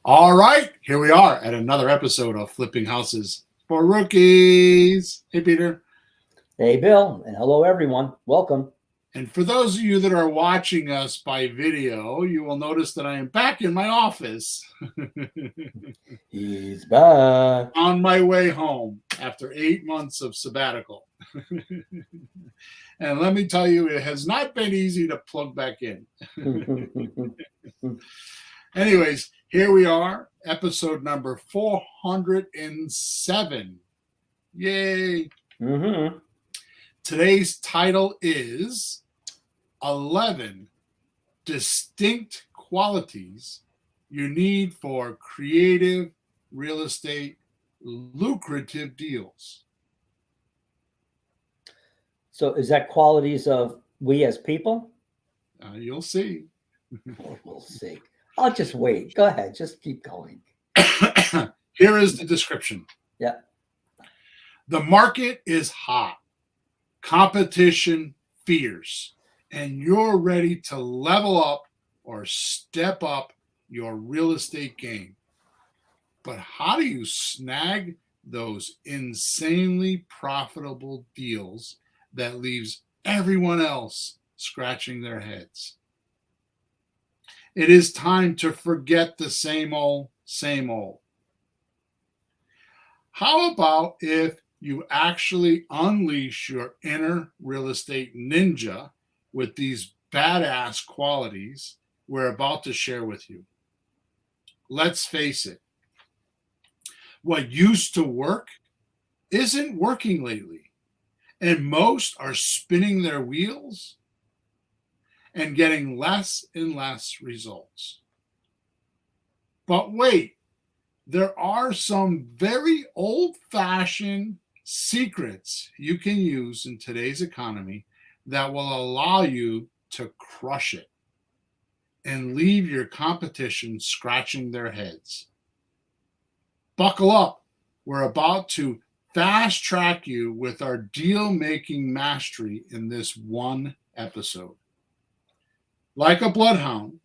All right, here we are at another episode of Flipping Houses for Rookies. Hey, Peter. Hey, Bill, and hello, everyone. Welcome. And for those of you that are watching us by video, you will notice that I am back in my office He's back. on my way home after 8 months of sabbatical. And let me tell you, it has not been easy to plug back in. Anyways, here we are, episode number 407. Yay. Mm-hmm. Today's title is 11 Distinct Qualities You Need for Creative Real Estate Lucrative Deals. So is that qualities of we as people? You'll see. We'll see. I'll just wait. Go ahead. Just keep going. Here is the description. Yeah. The market is hot. Competition fierce. And you're ready to level up or step up your real estate game. But how do you snag those insanely profitable deals that leaves everyone else scratching their heads? It is time to forget the same old, same old. How about if you actually unleash your inner real estate ninja with these badass qualities we're about to share with you? Let's face it, what used to work isn't working lately, and most are spinning their wheels and getting less and less results. But wait, there are some very old-fashioned secrets you can use in today's economy that will allow you to crush it and leave your competition scratching their heads. Buckle up. We're about to fast track you with our deal-making mastery in this one episode. Like a bloodhound,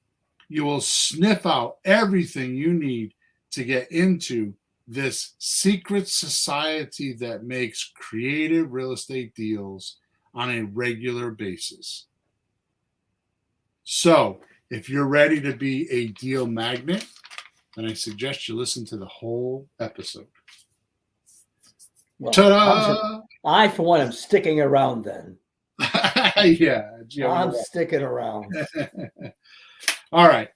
you will sniff out everything you need to get into this secret society that makes creative real estate deals on a regular basis. So, if you're ready to be a deal magnet, then I suggest you listen to the whole episode. Well, Ta-da! I, for one, am sticking around then. Yeah. I'm sticking around. All right.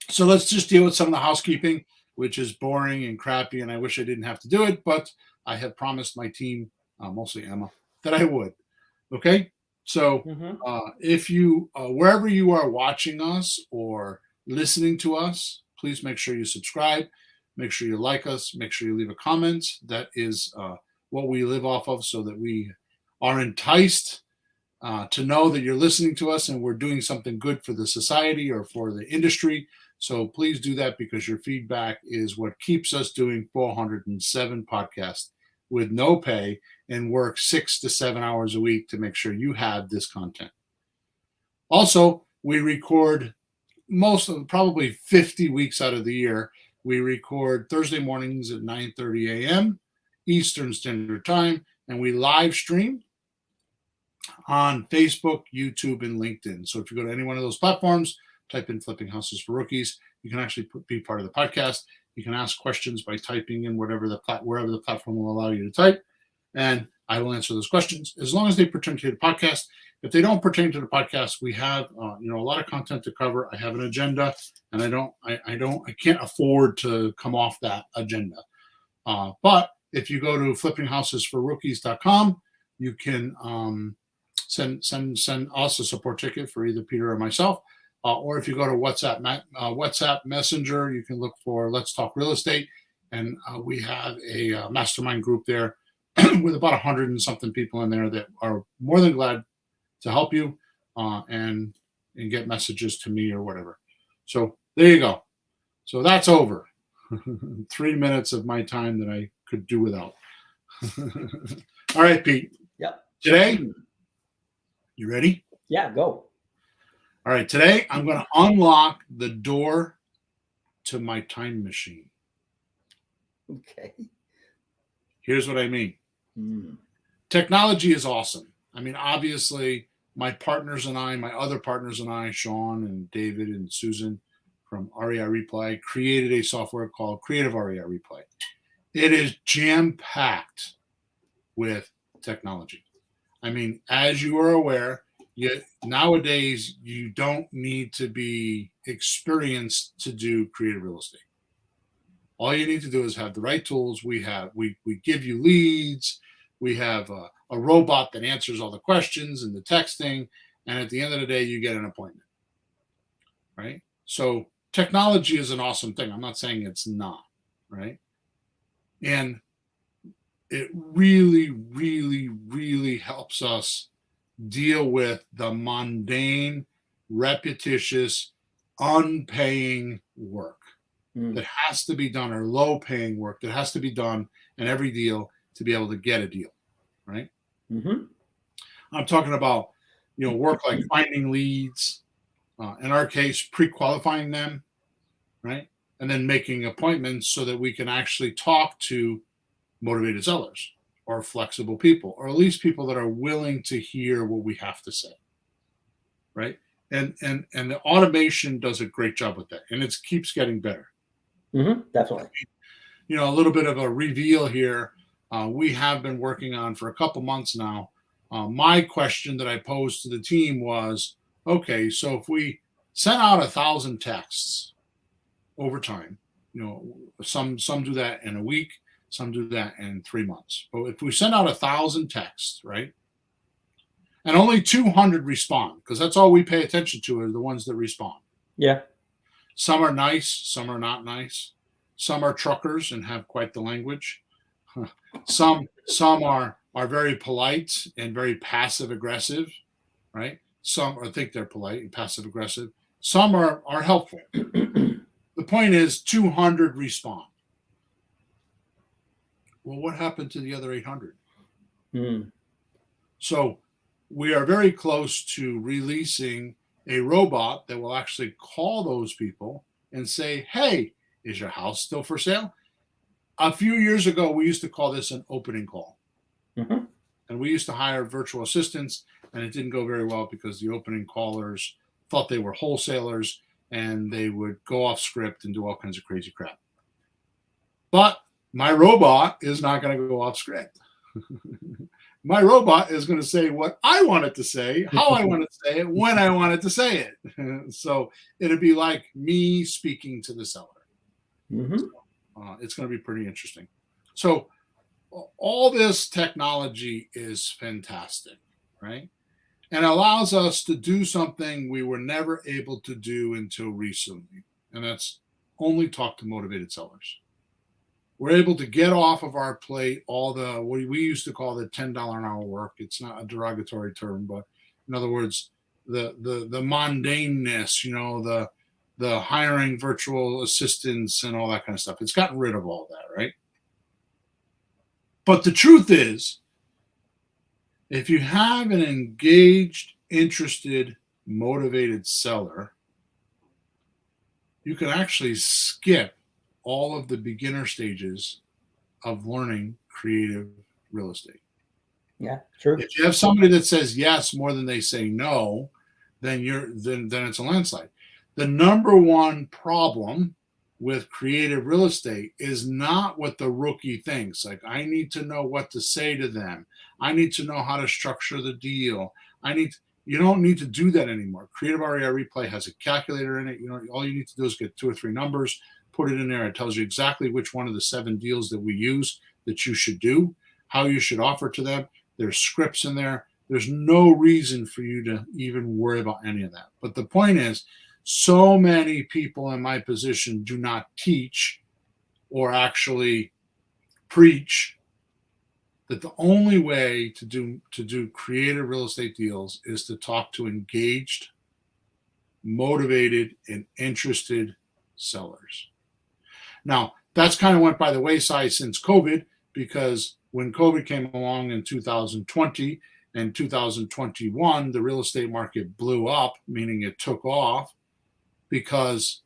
So let's just deal with some of the housekeeping, which is boring and crappy, and I wish I didn't have to do it, but I have promised my team, mostly Emma, that I would. Okay? So if you, wherever you are watching us or listening to us, please make sure you subscribe, make sure you like us, make sure you leave a comment. That is what we live off of, so that we are enticed to know that you're listening to us and we're doing something good for the society or for the industry. So please do that, because your feedback is what keeps us doing 407 podcasts with no pay and work 6 to 7 hours a week to make sure you have this content. Also, we record probably 50 weeks out of the year. We record Thursday mornings at 9:30 a.m. Eastern Standard Time, and we live stream on Facebook, YouTube, and LinkedIn. So if you go to any one of those platforms, type in Flipping Houses for Rookies, you can actually be part of the podcast. You can ask questions by typing in wherever the platform will allow you to type, and I will answer those questions as long as they pertain to the podcast. If they don't pertain to the podcast, we have a lot of content to cover. I have an agenda, and I can't afford to come off that agenda. But if you go to flippinghousesforrookies.com, you can send us a support ticket for either Peter or myself. Or if you go to WhatsApp Messenger, you can look for Let's Talk Real Estate. And we have a mastermind group there with about 100 and something people in there that are more than glad to help you and get messages to me or whatever. So there you go. So that's over. 3 minutes of my time that I could do without. All right, Pete. Yep. Today, you ready? Yeah, go. All right, today I'm going to unlock the door to my time machine. Okay. Here's what I mean. Mm. Technology is awesome. I mean, obviously, my partners and I, my other partners and I, Sean and David and Susan from REI Replay, created a software called Creative REI Replay. It is jam-packed with technology. I mean, as you are aware, nowadays you don't need to be experienced to do creative real estate. All you need to do is have the right tools. We give you leads. We have a robot that answers all the questions and the texting. And at the end of the day, you get an appointment, right? So technology is an awesome thing. I'm not saying it's not, right? And it really, really, really helps us deal with the mundane, repetitious, unpaying work that has to be done, or low paying work that has to be done in every deal to be able to get a deal, right? Mm-hmm. I'm talking about, work like finding leads, in our case, pre-qualifying them, right? And then making appointments so that we can actually talk to motivated sellers or flexible people, or at least people that are willing to hear what we have to say, right? And the automation does a great job with that, and it keeps getting better. Mm-hmm. Definitely. A little bit of a reveal here. We have been working on for a couple months now. My question that I posed to the team was, okay, so if we sent out 1,000 texts over time, some do that in a week, some do that in 3 months. But if we send out 1,000 texts, right, and only 200 respond, because that's all we pay attention to are the ones that respond. Yeah. Some are nice, some are not nice. Some are truckers and have quite the language. Some are very polite and very passive aggressive, right? Some think they're polite and passive aggressive. Some are helpful. The point is 200 respond. Well, what happened to the other 800? So we are very close to releasing a robot that will actually call those people and say, hey, is your house still for sale? A few years ago, we used to call this an opening call. Mm-hmm. And we used to hire virtual assistants, and it didn't go very well because the opening callers thought they were wholesalers and they would go off script and do all kinds of crazy crap. But my robot is not going to go off script. My robot is going to say what I want it to say, how I want it to say it, when I want it to say it. So it'll be like me speaking to the seller. Mm-hmm. So, it's going to be pretty interesting. So all this technology is fantastic, right? And allows us to do something we were never able to do until recently. And that's only talk to motivated sellers. We're able to get off of our plate all the what we used to call the $10 an hour work. It's not a derogatory term, but in other words, the mundaneness, the hiring virtual assistants and all that kind of stuff. It's gotten rid of all that, right? But the truth is, if you have an engaged, interested, motivated seller, you can actually skip all of the beginner stages of learning creative real estate. Yeah, true. If you have somebody that says yes more than they say no, then it's a landslide. The number one problem with creative real estate is not what the rookie thinks. Like, I need to know what to say to them. I need to know how to structure the deal. You don't need to do that anymore. Creative REI Replay has a calculator in it. All you need to do is get 2 or 3 numbers, put it in there. It tells you exactly which one of the 7 deals that we use that you should do, how you should offer to them. There's scripts in there. There's no reason for you to even worry about any of that. But the point is, so many people in my position do not teach or actually preach that the only way to do creative real estate deals is to talk to engaged, motivated, and interested sellers. Now, that's kind of went by the wayside since COVID, because when COVID came along in 2020 and 2021, the real estate market blew up, meaning it took off, because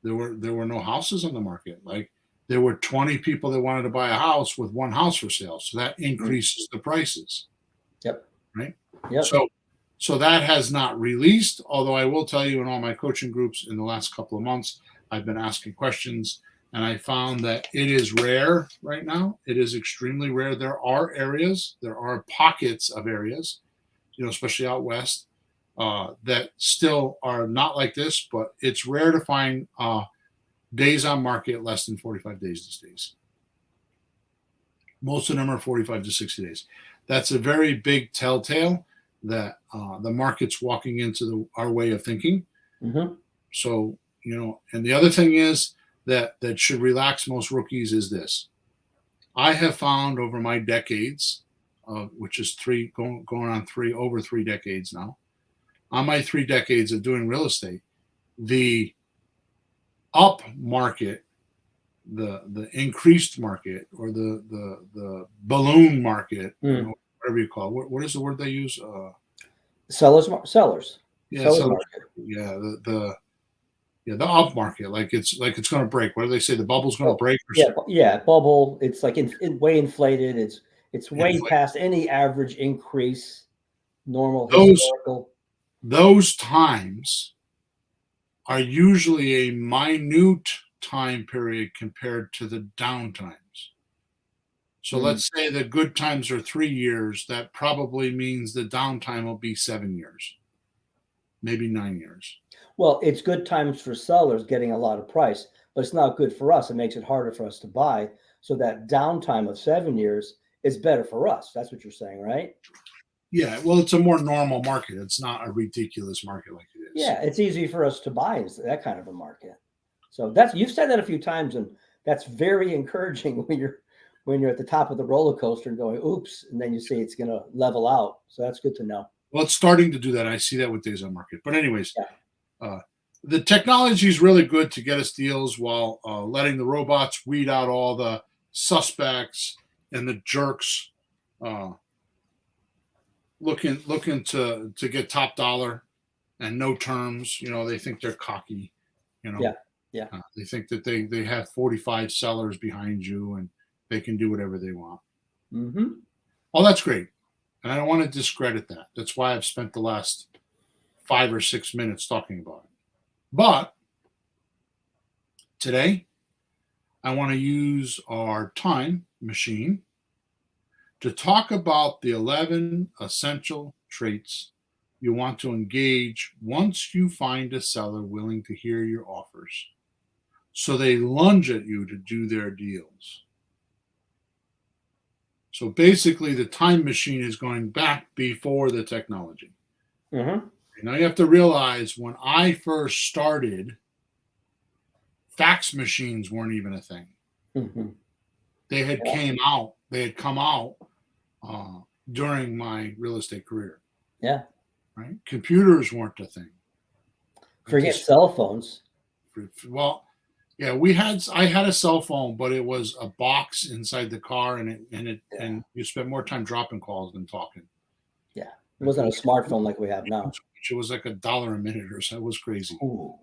there were no houses on the market. Like there were 20 people that wanted to buy a house with one house for sale. So that increases the prices. Yep. Right. Yep. So that has not released, although I will tell you in all my coaching groups in the last couple of months, I've been asking questions and I found that it is rare right now. It is extremely rare. There are pockets of areas, especially out west, that still are not like this, but it's rare to find days on market less than 45 days these days. Most of them are 45 to 60 days. That's a very big telltale that the market's walking into our way of thinking. Mm-hmm. So, and the other thing is that should relax most rookies is this. I have found over my decades, which is going on over 3 decades now, on my 3 decades of doing real estate, the up market, the increased market, or the balloon market, whatever you call it. What is the word they use? Sellers. Yeah, Sellers market. Yeah, the up market, like it's going to break. What do they say? The bubble's going to break? Yeah, bubble. It's like way inflated. It's way past any average increase. Normal historical. Those times are usually a minute time period compared to the down times. So let's say the good times are 3 years. That probably means the downtime will be 7 years, maybe 9 years. Well, it's good times for sellers getting a lot of price, but it's not good for us. It makes it harder for us to buy. So that downtime of 7 years is better for us. That's what you're saying, right? Yeah. Well, it's a more normal market. It's not a ridiculous market like it is. Yeah, it's easy for us to buy that kind of a market. So you've said that a few times, and that's very encouraging when you're at the top of the roller coaster and going, oops, and then you see it's going to level out. So that's good to know. Well, it's starting to do that. I see that with days on market. But anyways, the technology is really good to get us deals while letting the robots weed out all the suspects and the jerks looking to get top dollar and no terms. They think they're cocky. Yeah. They think that they have 45 sellers behind you and they can do whatever they want. Mm-hmm. Oh, that's great. And I don't want to discredit that. That's why I've spent the last 5 or 6 minutes talking about it. But today, I want to use our time machine to talk about the 11 essential traits you want to engage once you find a seller willing to hear your offers, so they lunge at you to do their deals. So basically, the time machine is going back before the technology. Mm-hmm. Now you have to realize when I first started, fax machines weren't even a thing. Mm-hmm. They had come out during my real estate career. Yeah. Right. Computers weren't a thing. Forget cell phones. Well, yeah, I had a cell phone, but it was a box inside the car, and you spent more time dropping calls than talking. Yeah, it wasn't a smartphone like we have now. It was like $1 a minute or so. It was crazy. Ooh.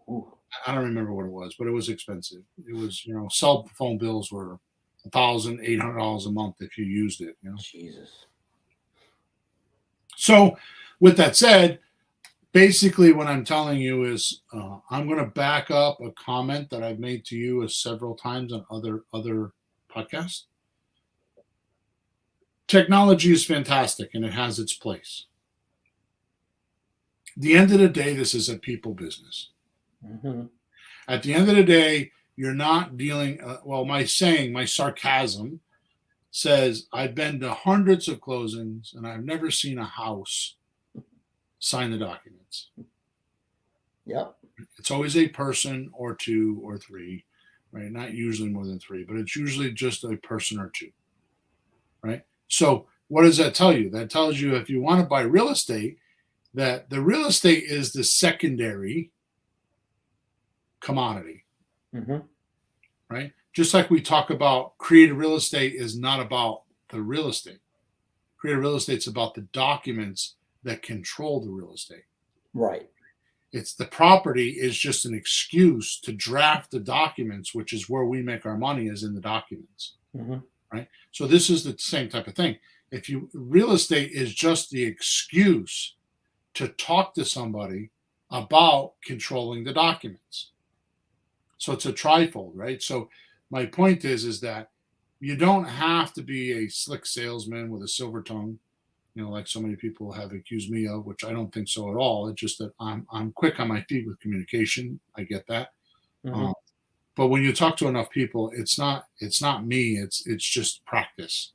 I don't remember what it was, but it was expensive. It was, cell phone bills were $1,800 a month if you used it. Jesus. So, with that said, basically what I'm telling you is I'm going to back up a comment that I've made to you several times on other podcasts. Technology is fantastic and it has its place. At the end of the day, this is a people business. Mm-hmm. At the end of the day, you're not dealing, my sarcasm says I've been to hundreds of closings and I've never seen a house sign the documents. Yep. It's always a person or 2 or 3, right? Not usually more than 3, but it's usually just a person or 2, right? So what does that tell you? That tells you if you want to buy real estate, that the real estate is the secondary commodity, right? Just like we talk about creative real estate is not about the real estate. Creative real estate is about the documents that control the real estate. Right. It's the property is just an excuse to draft the documents, which is where we make our money, is in the documents. Mm-hmm. Right? So this is the same type of thing. If you real estate is just the excuse to talk to somebody about controlling the documents. So it's a trifold, right? So my point is that you don't have to be a slick salesman with a silver tongue, like so many people have accused me of, which I don't think so at all. It's just that I'm quick on my feet with communication. I get that. Mm-hmm. But when you talk to enough people, it's not me. It's just practice,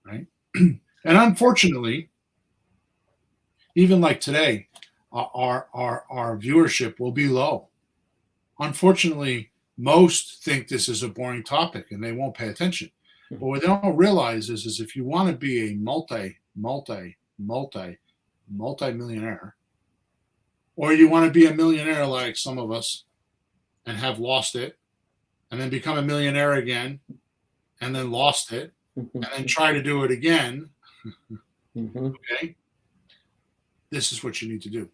right? And unfortunately, even like today, our viewership will be low. Unfortunately, most think this is a boring topic and they won't pay attention. But what they don't realize is if you want to be a multi-millionaire, or you want to be a millionaire like some of us and have lost it, and then become a millionaire again, and then lost it, and then try to do it again, okay? This is what you need to do.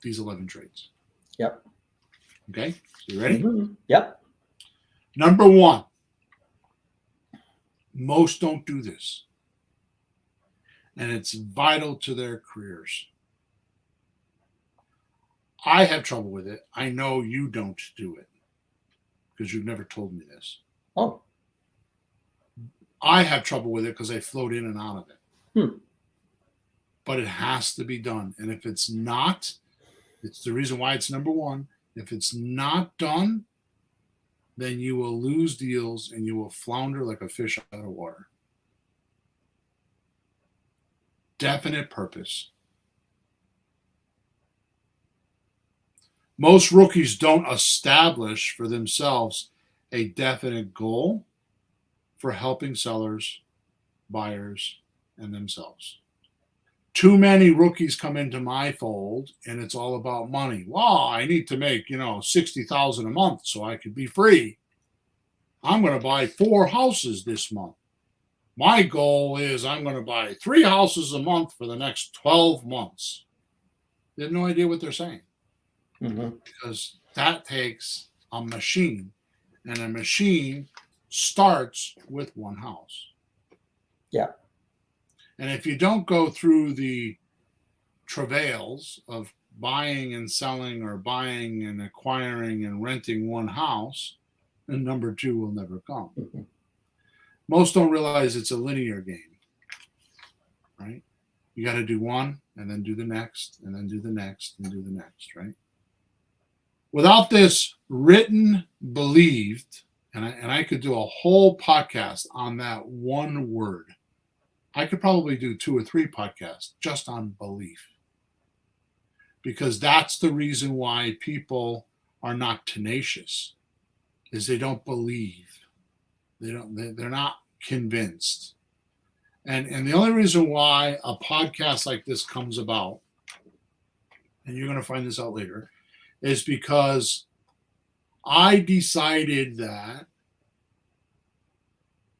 These 11 traits. Yep. Okay, so you ready? Mm-hmm. Yep. Number 1. Most don't do this. And it's vital to their careers. I have trouble with it. I know you don't do it because you've never told me this. Oh. I have trouble with it because I float in and out of it. Hmm. But it has to be done. And if it's not, it's the reason why it's number 1. If it's not done, then you will lose deals and you will flounder like a fish out of water. Definite purpose. Most rookies don't establish for themselves a definite goal for helping sellers, buyers, and themselves. Too many rookies come into my fold and it's all about money. Well, I need to make, $60,000 a month so I could be free. I'm going to buy 4 houses this month. My goal is I'm going to buy 3 houses a month for the next 12 months. They have no idea what they're saying. Mm-hmm. Because that takes a machine, and a machine starts with 1 house. Yeah. And if you don't go through the travails of buying and selling or buying and acquiring and renting 1 house, then number 2 will never come. Mm-hmm. Most don't realize it's a linear game, right? You got to do 1 and then do the next and then do the next and do the next, right? Without this written, believed, and I could do a whole podcast on that 1 word. I could probably do 2 or 3 podcasts just on belief. Because that's the reason why people are not tenacious, is they don't believe. They're not convinced. And the only reason why a podcast like this comes about, and you're going to find this out later, is because I decided that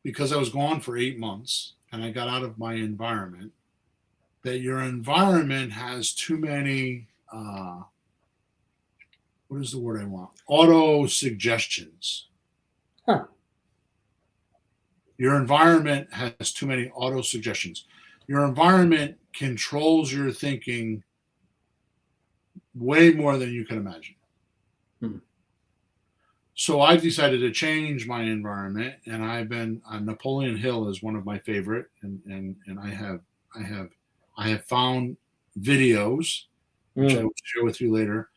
because I was gone for 8 months and I got out of my environment, that your environment has too many, what is the word I want? Auto suggestions. Huh. Your environment has too many auto suggestions. Your environment controls your thinking way more than you can imagine. Hmm. So I've decided to change my environment, and I've been Napoleon Hill is one of my favorite, and I have found videos which I will share with you later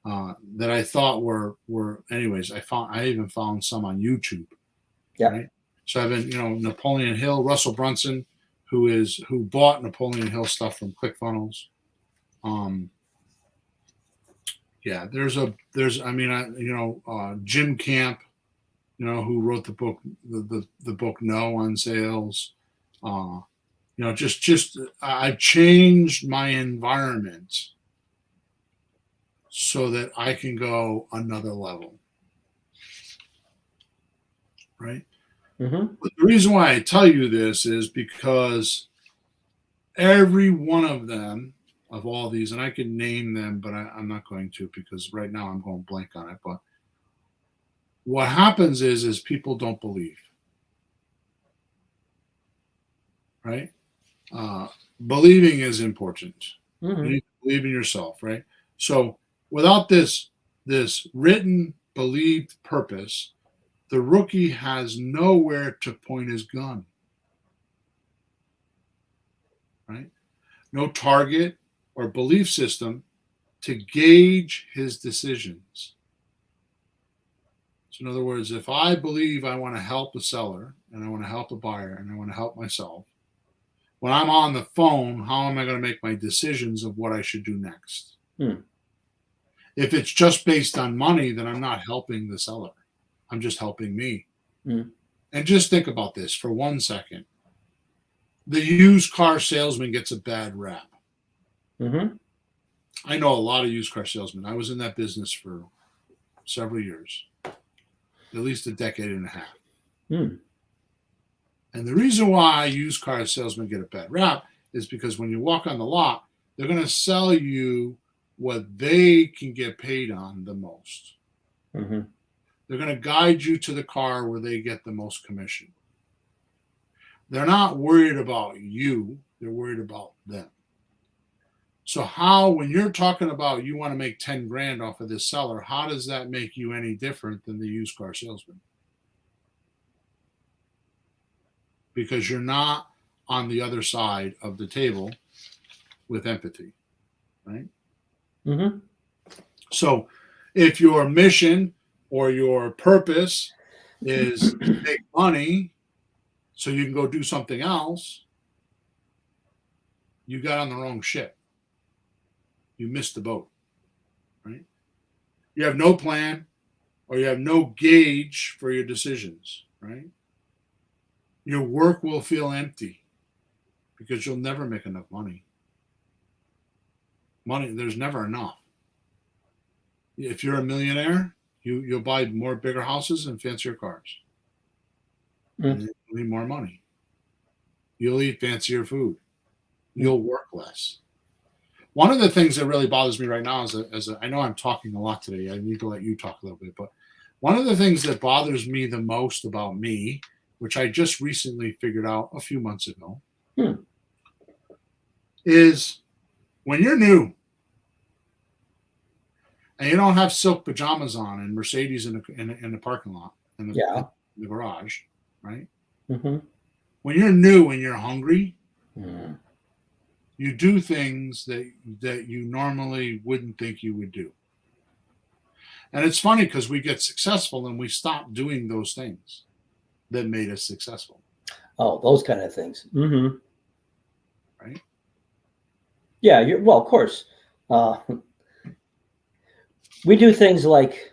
that I thought were anyways. I even found some on YouTube. Yeah. Right? So I've been Napoleon Hill, Russell Brunson, who bought Napoleon Hill stuff from ClickFunnels. Yeah, there's Jim Camp, who wrote the book, the book No on Sales. I've changed my environment so that I can go another level. Right? Mm-hmm. But the reason why I tell you this is because every one of them of all these, and I can name them, but I'm not going to because right now I'm going blank on it. But what happens is people don't believe, right? Believing is important. Mm-hmm. You need to believe in yourself, right? So without this written, believed purpose, the rookie has nowhere to point his gun, right? No target or belief system to gauge his decisions. So in other words, if I believe I want to help a seller and I want to help a buyer and I want to help myself, when I'm on the phone, how am I going to make my decisions of what I should do next? Hmm. If it's just based on money, then I'm not helping the seller. I'm just helping me. Hmm. And just think about this for 1 second. The used car salesman gets a bad rap. Mm-hmm. I know a lot of used car salesmen. I was in that business for several years, at least a decade and a half. Hmm. And the reason why used car salesmen get a bad rap is because when you walk on the lot, they're going to sell you what they can get paid on the most. Mm-hmm. They're going to guide you to the car where they get the most commission. They're not worried about you, they're worried about them. So how, when you're talking about you want to make 10 grand off of this seller, how does that make you any different than the used car salesman? Because you're not on the other side of the table with empathy, right? Mm-hmm. So if your mission or your purpose is to make money so you can go do something else, you got on the wrong ship. You missed the boat, right? You have no plan or you have no gauge for your decisions, right? Your work will feel empty because you'll never make enough money. Money, there's never enough. If you're a millionaire, you'll buy more bigger houses and fancier cars. Mm. And you'll need more money. You'll eat fancier food. You'll work less. One of the things that really bothers me right now I know I'm talking a lot today. I need to let you talk a little bit, but one of the things that bothers me the most about me, which I just recently figured out a few months ago, is when you're new and you don't have silk pajamas on and Mercedes in the parking lot, in the garage, right? Mm-hmm. When you're new and you're hungry, Mm-hmm. you do things that you normally wouldn't think you would do. And it's funny because we get successful and we stop doing those things that made us successful. Oh, those kind of things. Mm-hmm. Right? Yeah, well, of course. We do things like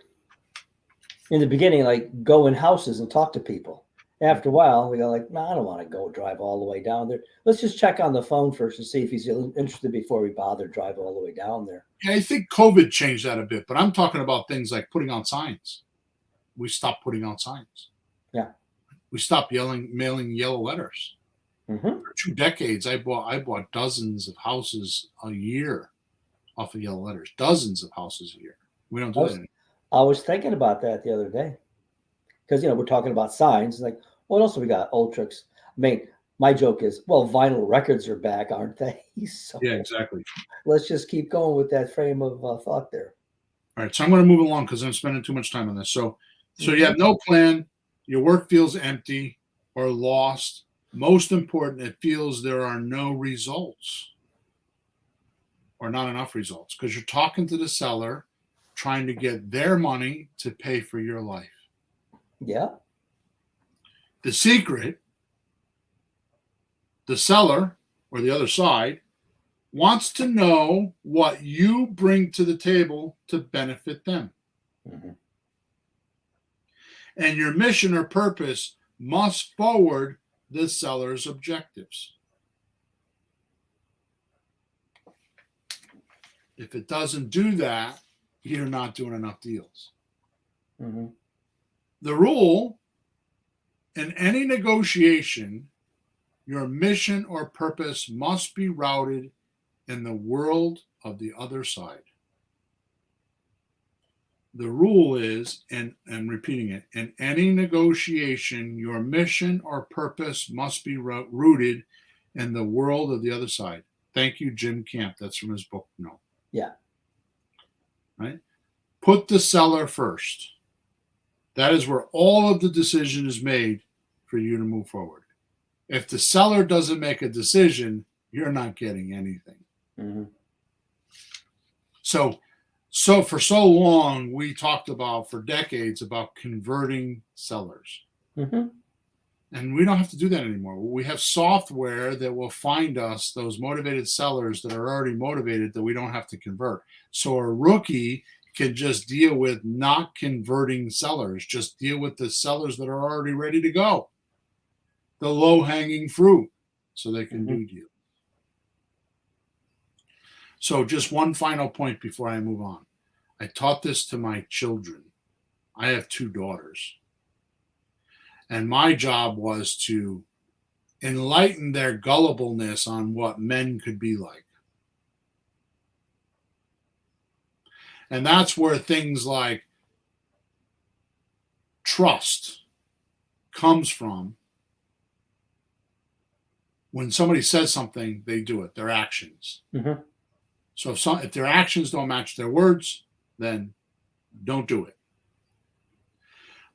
in the beginning, like go in houses and talk to people. After a while, we go like, no, I don't want to go drive all the way down there. Let's just check on the phone first to see if he's interested before we bother drive all the way down there. Yeah, I think COVID changed that a bit, but I'm talking about things like putting out signs. We stopped putting out signs. Yeah. We stopped mailing yellow letters. Mm-hmm. For 2 decades, I bought dozens of houses a year off of yellow letters. Dozens of houses a year. We don't do that anymore. I was thinking about that the other day because we're talking about signs. Like, what else have we got? Old tricks. I mean, my joke is, well, vinyl records are back, aren't they? So Yeah, exactly. let's just keep going with that frame of thought there. All right, so I'm going to move along because I'm spending too much time on this. So you have no plan. Your work feels empty or lost. Most important, it feels there are no results or not enough results because you're talking to the seller, trying to get their money to pay for your life. Yeah. The secret, the seller or the other side wants to know what you bring to the table to benefit them. Mm-hmm. And your mission or purpose must forward the seller's objectives. If it doesn't do that, you're not doing enough deals. Mm-hmm. The rule in any negotiation, your mission or purpose must be routed in the world of the other side. The rule is, and I'm repeating it, in any negotiation, your mission or purpose must be rooted in the world of the other side. Thank you, Jim Camp. That's from his book. No. Yeah. Right? Put the seller first. That is where all of the decision is made for you to move forward. If the seller doesn't make a decision, you're not getting anything. Mm-hmm. So for so long, we talked about, for decades, about converting sellers. Mm-hmm. And we don't have to do that anymore. We have software that will find us those motivated sellers that are already motivated that we don't have to convert. So a rookie can just deal with not converting sellers, just deal with the sellers that are already ready to go, the low-hanging fruit, so they can do deals. So just one final point before I move on. I taught this to my children. I have 2 daughters. And my job was to enlighten their gullibleness on what men could be like. And that's where things like trust comes from. When somebody says something, they do it, their actions. Mm-hmm. So if their actions don't match their words, then don't do it.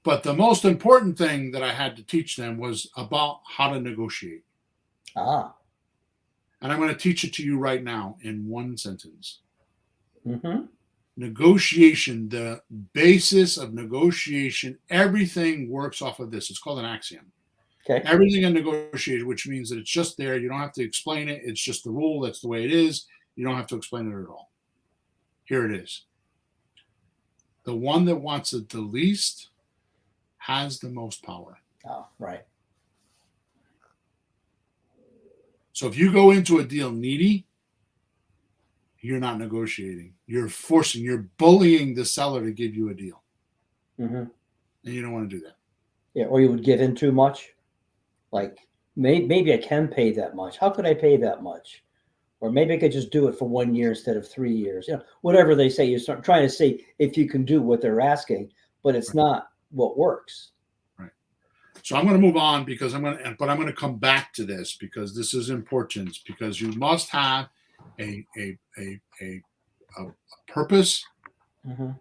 But the most important thing that I had to teach them was about how to negotiate. Ah. And I'm going to teach it to you right now in one sentence. Mm-hmm. Negotiation, the basis of negotiation, everything works off of this. It's called an axiom. Okay. Everything in negotiation, which means that it's just there. You don't have to explain it. It's just the rule. That's the way it is. You don't have to explain it at all. Here it is. The one that wants it the least has the most power. Oh, right. So if you go into a deal needy, you're not negotiating. You're bullying the seller to give you a deal. Mm-hmm. And you don't want to do that. Yeah, or you would give in too much. Like, maybe I can pay that much. How could I pay that much? Or maybe I could just do it for 1 year instead of 3 years. You know, whatever they say, you start trying to see if you can do what they're asking, but it's not what works. Right. So I'm going to move on because I'm going to come back to this because this is important, because you must have a purpose Mm-hmm.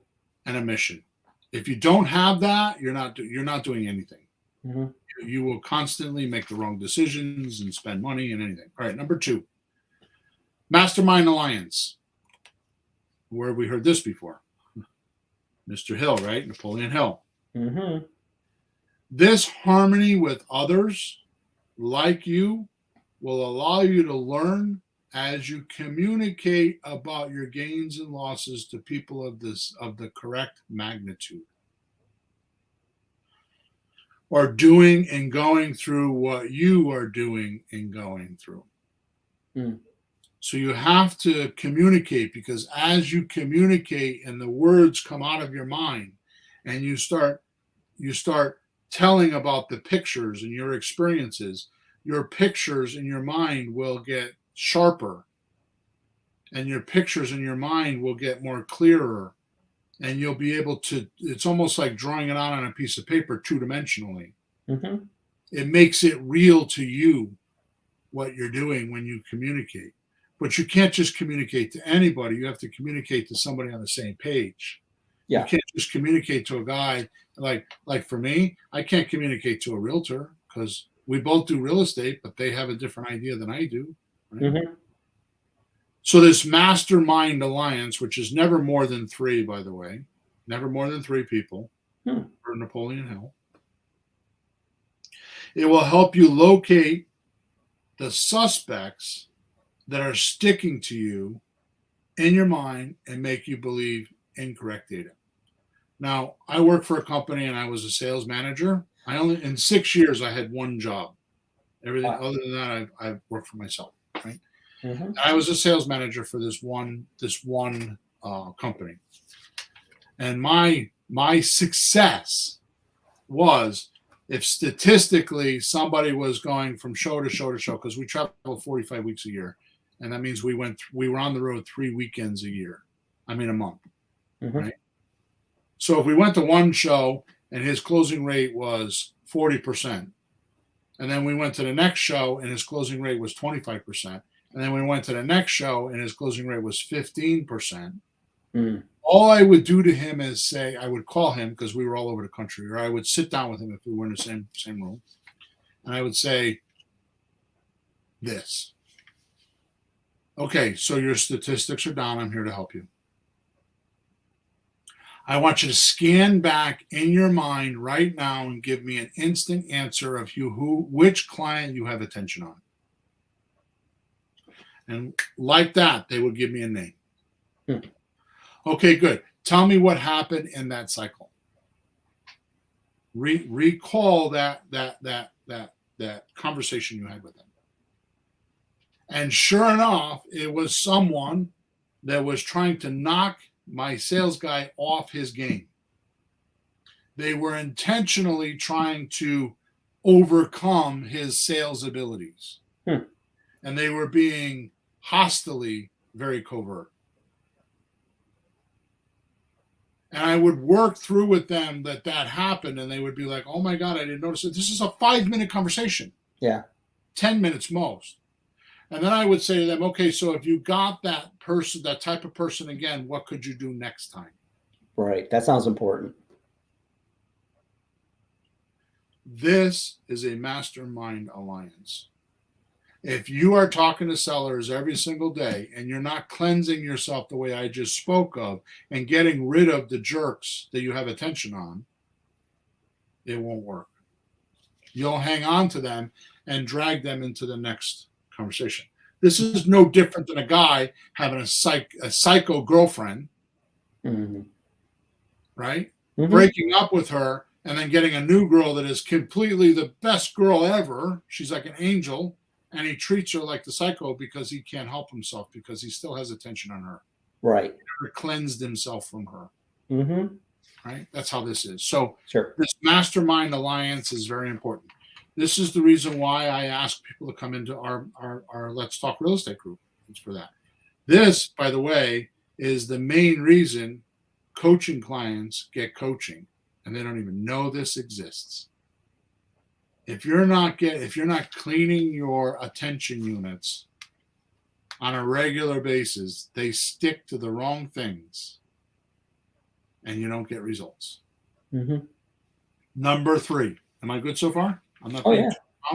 and a mission. If you don't have that, you're not doing anything. Mm-hmm. You will constantly make the wrong decisions and spend money and anything. All right, number 2, Mastermind Alliance. Where have we heard this before? Mr. Hill, right? Napoleon Hill. Mm-hmm. This harmony with others like you will allow you to learn as you communicate about your gains and losses to people of the correct magnitude, or doing and going through what you are doing and going through. Mm. So you have to communicate, because as you communicate and the words come out of your mind and you start telling about the pictures and your experiences, your pictures in your mind will get sharper, and your pictures in your mind will get more clearer, and you'll be able to, it's almost like drawing it out on a piece of paper 2-dimensionally. Mm-hmm. It makes it real to you what you're doing when you communicate. But you can't just communicate to anybody. You have to communicate to somebody on the same page. Yeah. You can't just communicate to a guy like for me, I can't communicate to a realtor because we both do real estate, but they have a different idea than I do. Right? Mm-hmm. So this mastermind alliance, which is never more than 3, by the way, never more than 3 people, for Napoleon Hill. It will help you locate the suspects that are sticking to you in your mind and make you believe incorrect data. Now, I work for a company and I was a sales manager. In 6 years, I had 1 job. Everything other than that, I've worked for myself, right? Mm-hmm. I was a sales manager for this one company, and my success was if statistically somebody was going from show to show to show, because we travel 45 weeks a year, and that means we were on the road 3 weekends a month, Mm-hmm. right? So if we went to one show and his closing rate was 40%, and then we went to the next show and his closing rate was 25%, and then we went to the next show and his closing rate was 15%, all I would do to him is say, I would call him because we were all over the country, or I would sit down with him if we were in the same room, and I would say this. Okay, so your statistics are down. I'm here to help you. I want you to scan back in your mind right now and give me an instant answer of which client you have attention on. And like that, they would give me a name. Okay, good. Tell me what happened in that cycle. Recall that conversation you had with them. And sure enough, it was someone that was trying to knock my sales guy off his game. They were intentionally trying to overcome his sales abilities. And they were being hostily very covert. And I would work through with them that happened, and they would be like, oh my God, I didn't notice it. This is a 5-minute conversation. Yeah. 10 minutes most. And then I would say to them, okay, so if you got that person, that type of person again, what could you do next time? Right. That sounds important. This is a mastermind alliance. If you are talking to sellers every single day and you're not cleansing yourself the way I just spoke of and getting rid of the jerks that you have attention on, it won't work. You'll hang on to them and drag them into the next conversation. This is no different than a guy having a psycho girlfriend, right? Breaking up with her and then getting a new girl that is completely the best girl ever. She's like an angel. And he treats her like the psycho because he can't help himself because he still has attention on her. Right. He never cleansed himself from her. Mm-hmm. Right? That's how this is. So sure. This mastermind alliance is very important. This is the reason why I ask people to come into our Let's Talk Real Estate group. It's for that. This, by the way, is the main reason coaching clients get coaching, and they don't even know this exists. If you're not cleaning your attention units on a regular basis, they stick to the wrong things and you don't get results. Number 3. Am I good so far? I'm not. Oh yeah.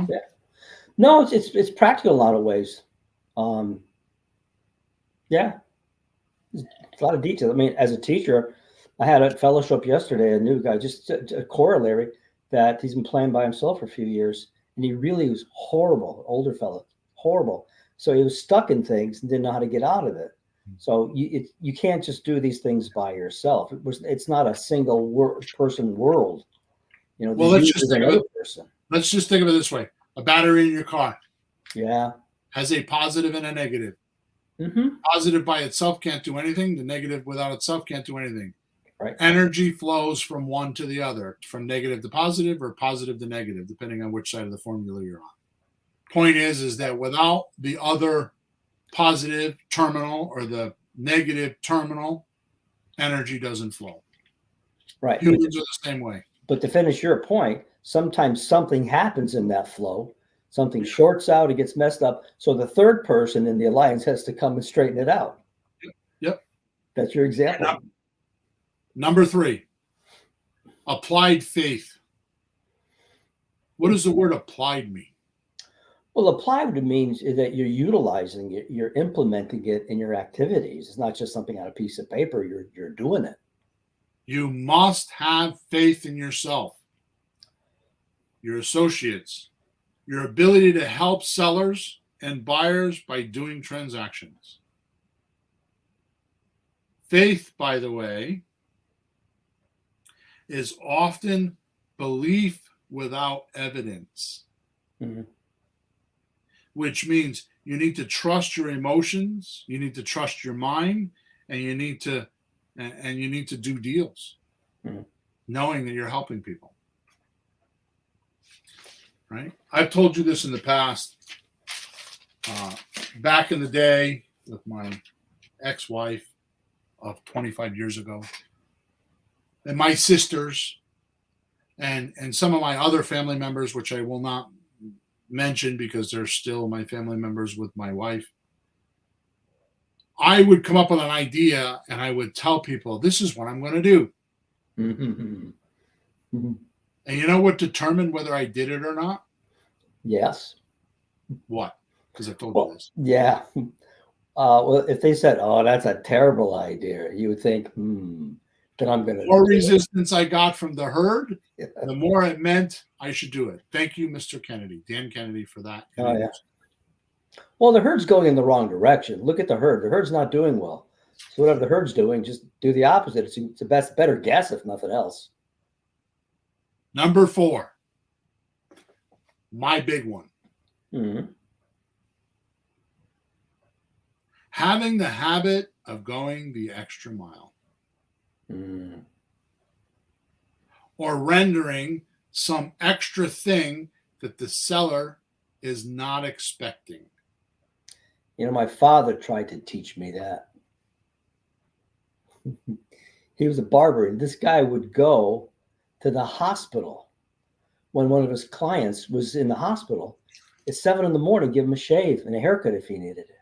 Yeah. No, it's practical in a lot of ways. Yeah. There's a lot of detail. I mean, as a teacher, I had a fellowship yesterday, a new guy, just a corollary that he's been playing by himself for a few years, and he really was horrible, older fellow, horrible. So he was stuck in things and didn't know how to get out of it. So you can't just do these things by yourself. It's not a single person world. You know, well, let's just think of it this way: a battery in your car, has a positive and a negative. Positive by itself can't do anything. The negative without itself can't do anything. Right. Energy flows from one to the other, from negative to positive or positive to negative, depending on which side of the formula you're on. Point is that without the other positive terminal or the negative terminal, energy doesn't flow. Right. Humans are the same way. But to finish your point, sometimes something happens in that flow. Something shorts out, it gets messed up. So the third person in the alliance has to come and straighten it out. Yep. That's your example. Number 3, applied faith. What does the word applied mean? Well, applied means that you're utilizing it, you're implementing it in your activities. It's not just something on a piece of paper, you're doing it. You must have faith in yourself, your associates, your ability to help sellers and buyers by doing transactions. Faith, by the way, is often belief without evidence, which means you need to trust your emotions, you need to trust your mind, and you need to do deals, knowing that you're helping people. Right? I've told you this in the past. back in the day with my ex-wife of 25 years ago, and my sisters, and some of my other family members, which I will not mention because they're still my family members with my wife. I would come up with an idea and I would tell people, this is what I'm going to do. Mhm. Mhm. And you know what determined whether I did it or not? Yes. What? Because I told you Well, this. yeah. Well, if they said, "Oh, that's a terrible idea," you would think, then I'm going The to more do resistance I got from the herd, it. the more it meant I should do it. Thank you, Mr. Kennedy, Dan Kennedy, for that. Oh, yeah. Well, the herd's going in the wrong direction. Look at the herd. The herd's not doing well. So whatever the herd's doing, just do the opposite. It's the better guess, if nothing else. Number 4, my big one. Mhm. Having the habit of going the extra mile Mm. or rendering some extra thing that the seller is not expecting. My father tried to teach me that. He was a barber, and this guy would go to the hospital when one of his clients was in the hospital at 7 in the morning, give him a shave and a haircut if he needed it.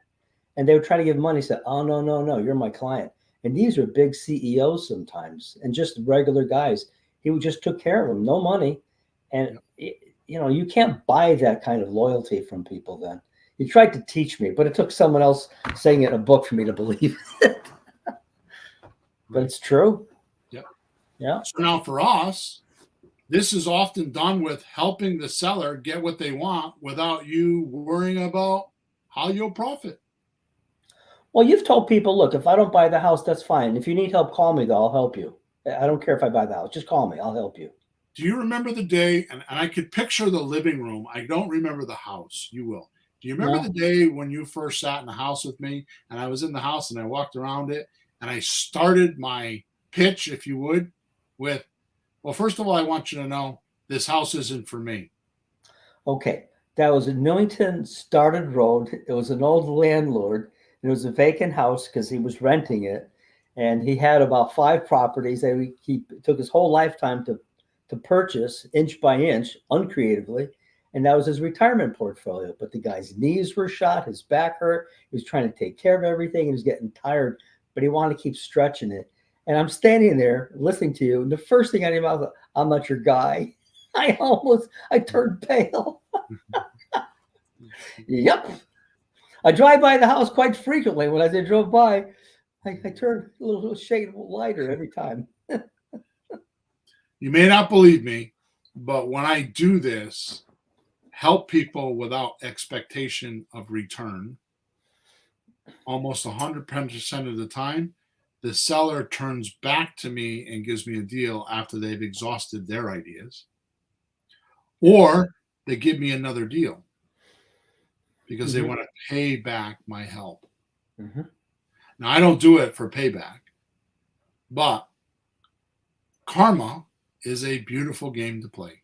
And they would try to give him money. He said, "Oh, no, no, no, you're my client." And these are big CEOs sometimes and just regular guys. He would just took care of them, no money. And, you can't buy that kind of loyalty from people then. He tried to teach me, but it took someone else saying it in a book for me to believe it. But it's true. Yep. Yeah. So now for us, this is often done with helping the seller get what they want without you worrying about how you'll profit. Well, you've told people, look, if I don't buy the house, that's fine. If you need help, call me, though. I'll help you. I don't care if I buy the house. Just call me. I'll help you. Do you remember the day? And I could picture the living room. I don't remember the house. You will. Do you remember No. the day when you first sat in the house with me and I was in the house and I walked around it and I started my pitch, if you would, with, well, first of all, I want you to know this house isn't for me. Okay. That was in Newington Started Road. It was an old landlord. It was a vacant house because he was renting it. And he had about 5 properties that he took his whole lifetime to purchase inch by inch, uncreatively. And that was his retirement portfolio. But the guy's knees were shot, his back hurt. He was trying to take care of everything. And he was getting tired, but he wanted to keep stretching it. And I'm standing there listening to you. And the first thing out of your mouth, "I'm not your guy." I turned pale. Yep. I drive by the house quite frequently. When I drove by, I turned a little shade lighter every time. You may not believe me, but when I do this, help people without expectation of return, almost 100% of the time, the seller turns back to me and gives me a deal after they've exhausted their ideas, or they give me another deal because they want to pay back my help. Mm-hmm. Now, I don't do it for payback, but karma is a beautiful game to play.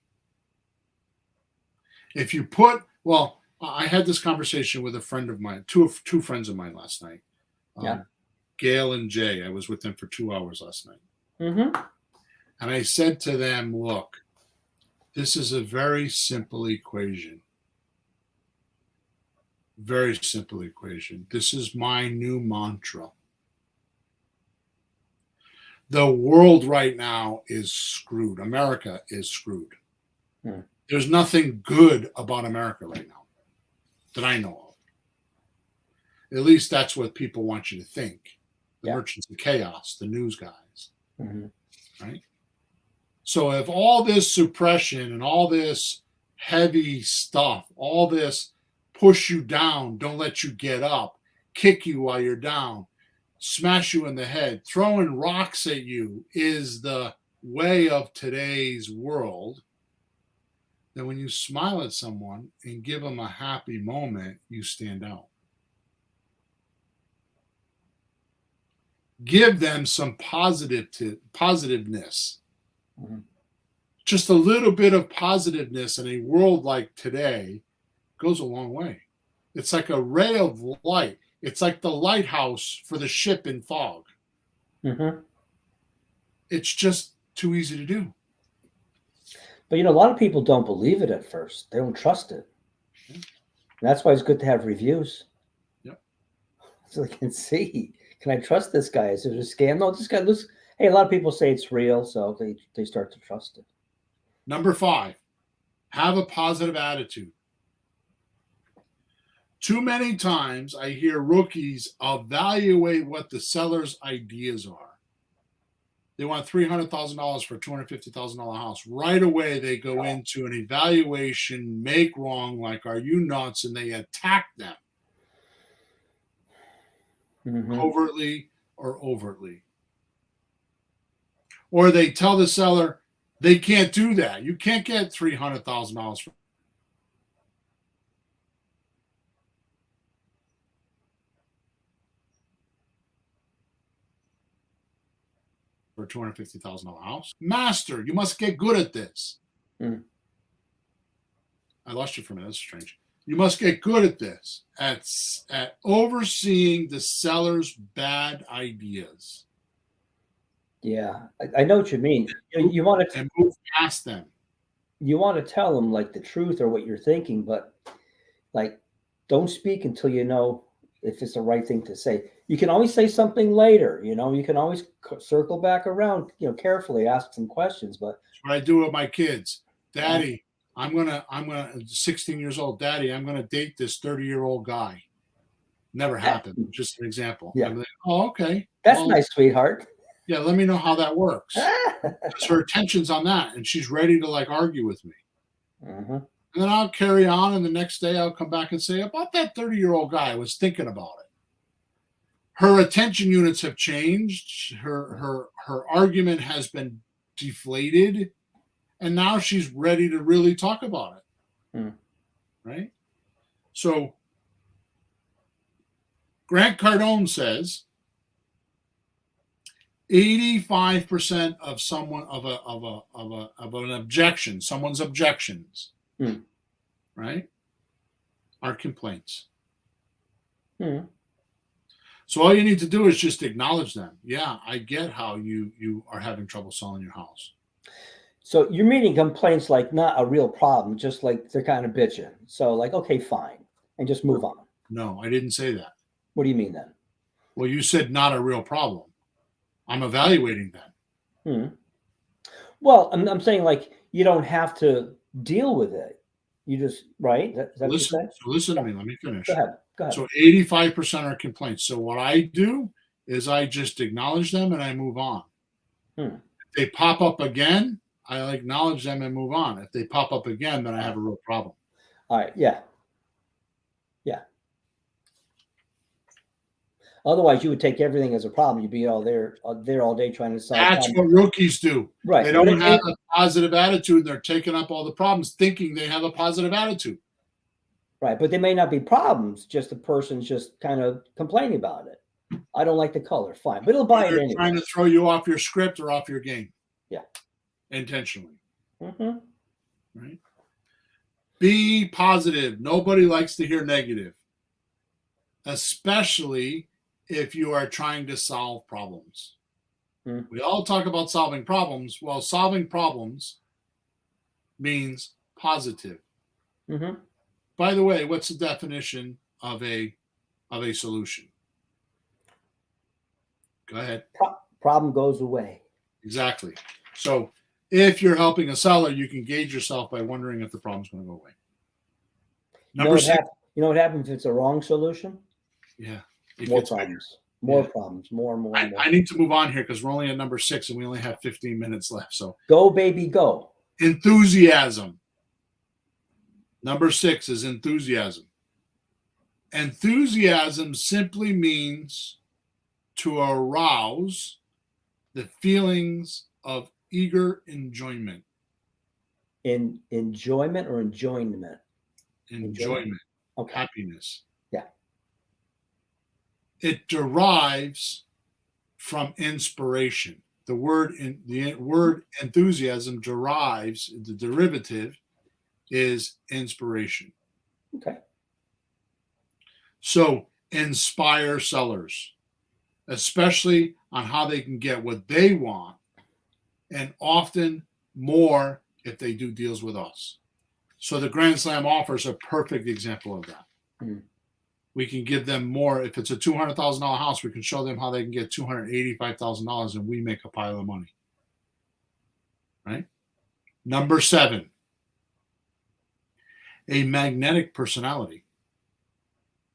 If you put, well, I had this conversation with a friend of mine, two friends of mine last night. Yeah. Gail and Jay. I was with them for 2 hours last night. Mm-hmm. And I said to them, look, this is a very simple equation. Very simple equation. This is my new mantra. The world right now is screwed. America is screwed. Hmm. There's nothing good about America right now that I know of. At least that's what people want you to think. The merchants of chaos, the news guys. Mm-hmm. Right? So if all this suppression and all this heavy stuff, all this push you down, don't let you get up, kick you while you're down, smash you in the head, throwing rocks at you is the way of today's world, then when you smile at someone and give them a happy moment, you stand out. Give them some positiveness. Mm-hmm. Just a little bit of positiveness in a world like today goes a long way. It's like a ray of light. It's like the lighthouse for the ship in fog. Mm-hmm. It's just too easy to do. But a lot of people don't believe it at first. They don't trust it. Yeah. And that's why it's good to have reviews. Yep. So they can see, can I trust this guy? Is it a scam? No, this guy looks. Hey, a lot of people say it's real, so they start to trust it. Number 5, have a positive attitude. Too many times I hear rookies evaluate what the seller's ideas are. They want $300,000 for a $250,000 house. Right away, they go into an evaluation, make wrong, like, are you nuts? And they attack them covertly or overtly. Or they tell the seller they can't do that. You can't get $300,000 for a $250,000 house. Master, you must get good at this. Mm. I lost you for a minute. That's strange. You must get good at this, at overseeing the seller's bad ideas. Yeah, I know what you mean. You want to and move past them. You want to tell them like the truth or what you're thinking, but like don't speak until you know if it's the right thing to say. You can always say something later. You can always circle back around. Carefully ask some questions. But that's what I do with my kids. Daddy, I'm gonna 16 years old. Daddy, I'm gonna date this 30-year-old guy. Never happened. Just an example. Yeah. I'm like, oh, okay. That's nice, sweetheart. Yeah, let me know how that works. Because her attention's on that, and she's ready to like argue with me. Mm-hmm. And then I'll carry on, and the next day I'll come back and say, about that 30-year-old guy, I was thinking about it. Her attention units have changed. Her argument has been deflated, and now she's ready to really talk about it. Mm. Right? So Grant Cardone says 85% of an objection, someone's objections, right, are complaints. So all you need to do is just acknowledge them. Yeah, I get how you are having trouble selling your house. So you're meaning complaints like not a real problem, just like they're kind of bitching. So like, okay, fine, and just move on. No, I didn't say that. What do you mean then? Well, you said not a real problem. I'm evaluating that. Well, I'm saying like you don't have to deal with it. You just right. Listen to me. Let me finish. Go ahead. So 85% are complaints. So what I do is I just acknowledge them and I move on. If they pop up again, I acknowledge them and move on. If they pop up again, then I have a real problem. All right. Yeah. Otherwise, you would take everything as a problem. You'd be all there all day trying to solve. That's problems. what rookies do. Right. They don't have a positive attitude. They're taking up all the problems, thinking they have a positive attitude. Right, but they may not be problems. Just the person's just kind of complaining about it. I don't like the color. Fine, but it'll buy it anyway. Trying to throw you off your script or off your game. Yeah. Intentionally. Mm-hmm. Right. Be positive. Nobody likes to hear negative, especially if you are trying to solve problems. We all talk about solving problems. Well, solving problems means positive. By the way, what's the definition of a solution? Go ahead. Problem goes away. Exactly. So if you're helping a seller, you can gauge yourself by wondering if the problem's going to go away. Number 6. You know what happens if it's a wrong solution? Yeah. More problems. More problems. More. I need to move on here because we're only at number 6 and we only have 15 minutes left. So go, baby, go. Enthusiasm. Number 6 is enthusiasm. Enthusiasm simply means to arouse the feelings of eager enjoyment. Enjoyment or enjoyment? Enjoyment. Okay. Happiness. Yeah. It derives from inspiration. The word enthusiasm derives, the derivative is inspiration. Okay. So inspire sellers, especially on how they can get what they want, and often more if they do deals with us. So the Grand Slam offer is a perfect example of that. Mm. We can give them more. If it's a $200,000 house, we can show them how they can get $285,000 and we make a pile of money. Right? Number 7, a magnetic personality.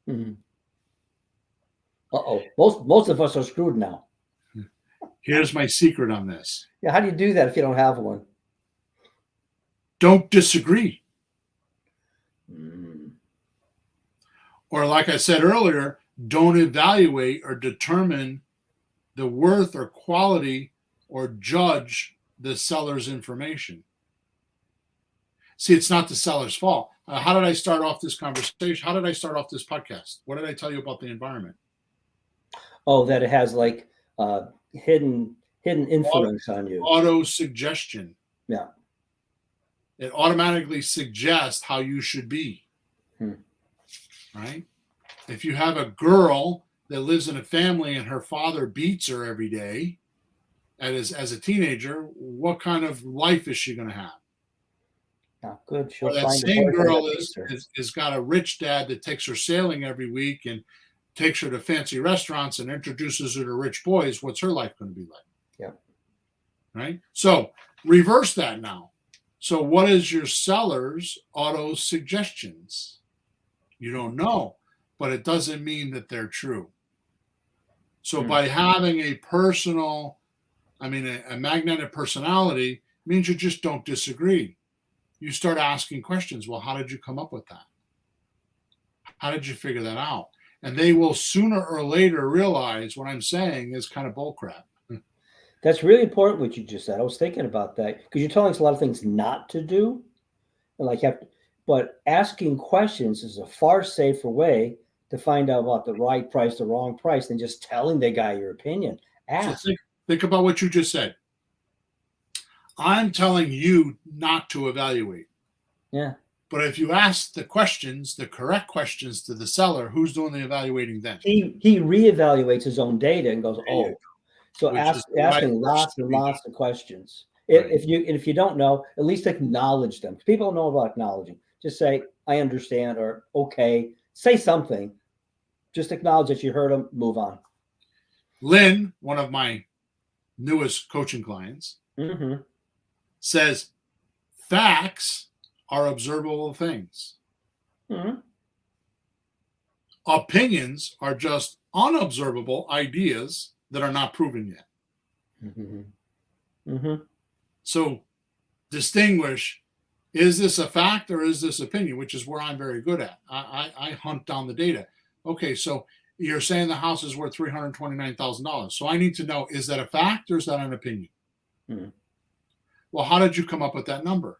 Mm-hmm. Uh-oh. Most of us are screwed now. Here's my secret on this. Yeah, how do you do that if you don't have one? Don't disagree. Mm. Or like I said earlier, don't evaluate or determine the worth or quality or judge the seller's information. See, it's not the seller's fault. How did I start off this conversation? How did I start off this podcast? What did I tell you about the environment? Oh, that it has like hidden influence on you. Auto suggestion. Yeah. It automatically suggests how you should be. Hmm. Right? If you have a girl that lives in a family and her father beats her every day as a teenager, what kind of life is she going to have? Not good. She'll Or that find a same boyfriend girl that beats her. is got a rich dad that takes her sailing every week and takes her to fancy restaurants and introduces her to rich boys. What's her life going to be like? Yeah. Right? So reverse that now. So what is your seller's auto suggestions? You don't know, but it doesn't mean that they're true. So by having a magnetic personality means you just don't disagree. You start asking questions. Well, how did you come up with that? How did you figure that out? And they will sooner or later realize what I'm saying is kind of bullcrap. That's really important what you just said. I was thinking about that because you're telling us a lot of things not to do, and but asking questions is a far safer way to find out about the right price, the wrong price, than just telling the guy your opinion. Ask. So think about what you just said. I'm telling you not to evaluate. Yeah. But if you ask the correct questions to the seller, who's doing the evaluating then? He reevaluates his own data and goes, oh. So asking lots and lots of questions. Right. If you don't know, at least acknowledge them. People don't know about acknowledging. Just say, I understand, or okay. Say something. Just acknowledge that you heard them, move on. Lynn, one of my newest coaching clients, says facts are observable things. Mm-hmm. Opinions are just unobservable ideas that are not proven yet. Mm-hmm. Mm-hmm. So distinguish, is this a fact or is this opinion, which is where I'm very good at. I hunt down the data. Okay, so you're saying the house is worth $329,000. So I need to know, is that a fact or is that an opinion? Mm-hmm. Well, how did you come up with that number?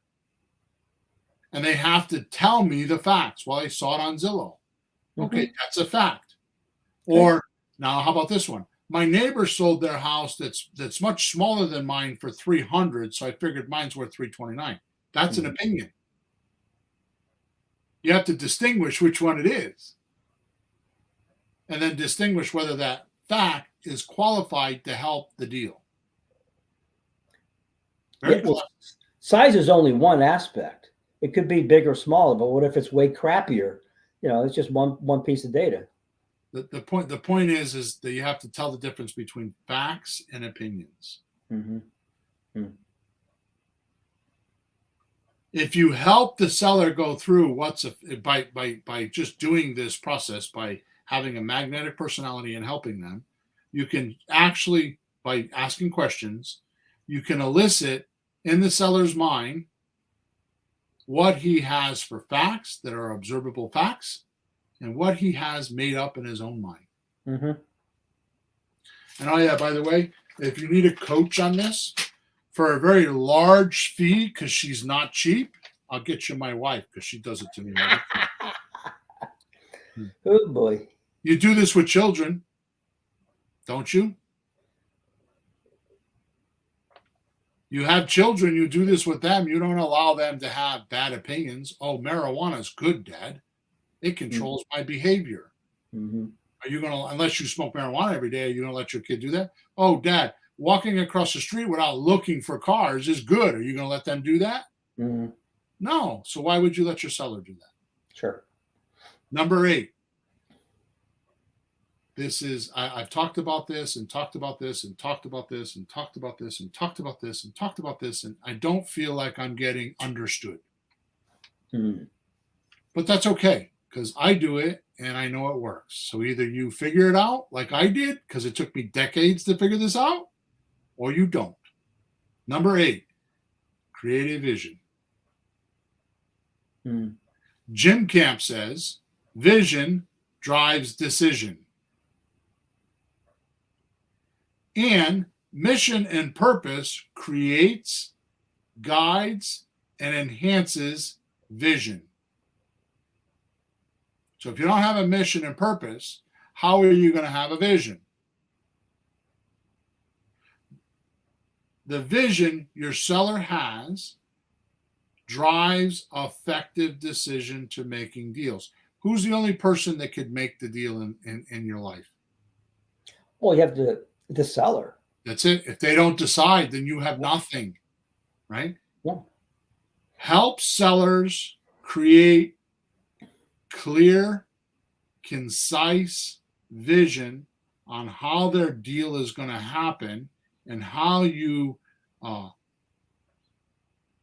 And they have to tell me the facts. Well, I saw it on Zillow. Okay, that's a fact. Or now, how about this one? My neighbor sold their house that's much smaller than mine for $300,000, so I figured mine's worth $329,000. That's an opinion. You have to distinguish which one it is, and then distinguish whether that fact is qualified to help the deal. Size is only one aspect. It could be big or smaller, but what if it's way crappier? It's just one piece of data. The point is that you have to tell the difference between facts and opinions. Mm-hmm. Mm-hmm. If you help the seller go through by just doing this process, by having a magnetic personality and helping them, you can actually, by asking questions, you can elicit in the seller's mind what he has for facts that are observable facts and what he has made up in his own mind. Mm-hmm. And oh yeah, by the way, if you need a coach on this for a very large fee, because she's not cheap, I'll get you my wife because she does it to me. Oh boy. You do this with children, don't you? You have children, you do this with them. You don't allow them to have bad opinions. Oh, marijuana is good, Dad. It controls my behavior. Mhm. Are you going to, unless you smoke marijuana every day, are you going to let your kid do that? Oh, dad, walking across the street without looking for cars is good. Are you going to let them do that? Mhm. No. So why would you let your seller do that? Sure. Number 8. This is, I've talked about this and talked about this and talked about this and talked about this and talked about this and talked about this, and I don't feel like I'm getting understood. Mhm. But that's okay, because I do it and I know it works. So either you figure it out like I did, because it took me decades to figure this out, or you don't. Number 8, creative vision. Mhm. Jim Camp says vision drives decision. And mission and purpose creates, guides, and enhances vision. So if you don't have a mission and purpose, how are you going to have a vision? The vision your seller has drives effective decision to making deals. Who's the only person that could make the deal in your life? Well, you have the seller. That's it. If they don't decide, then you have nothing, right? Yeah. Help sellers create clear, concise vision on how their deal is going to happen and how you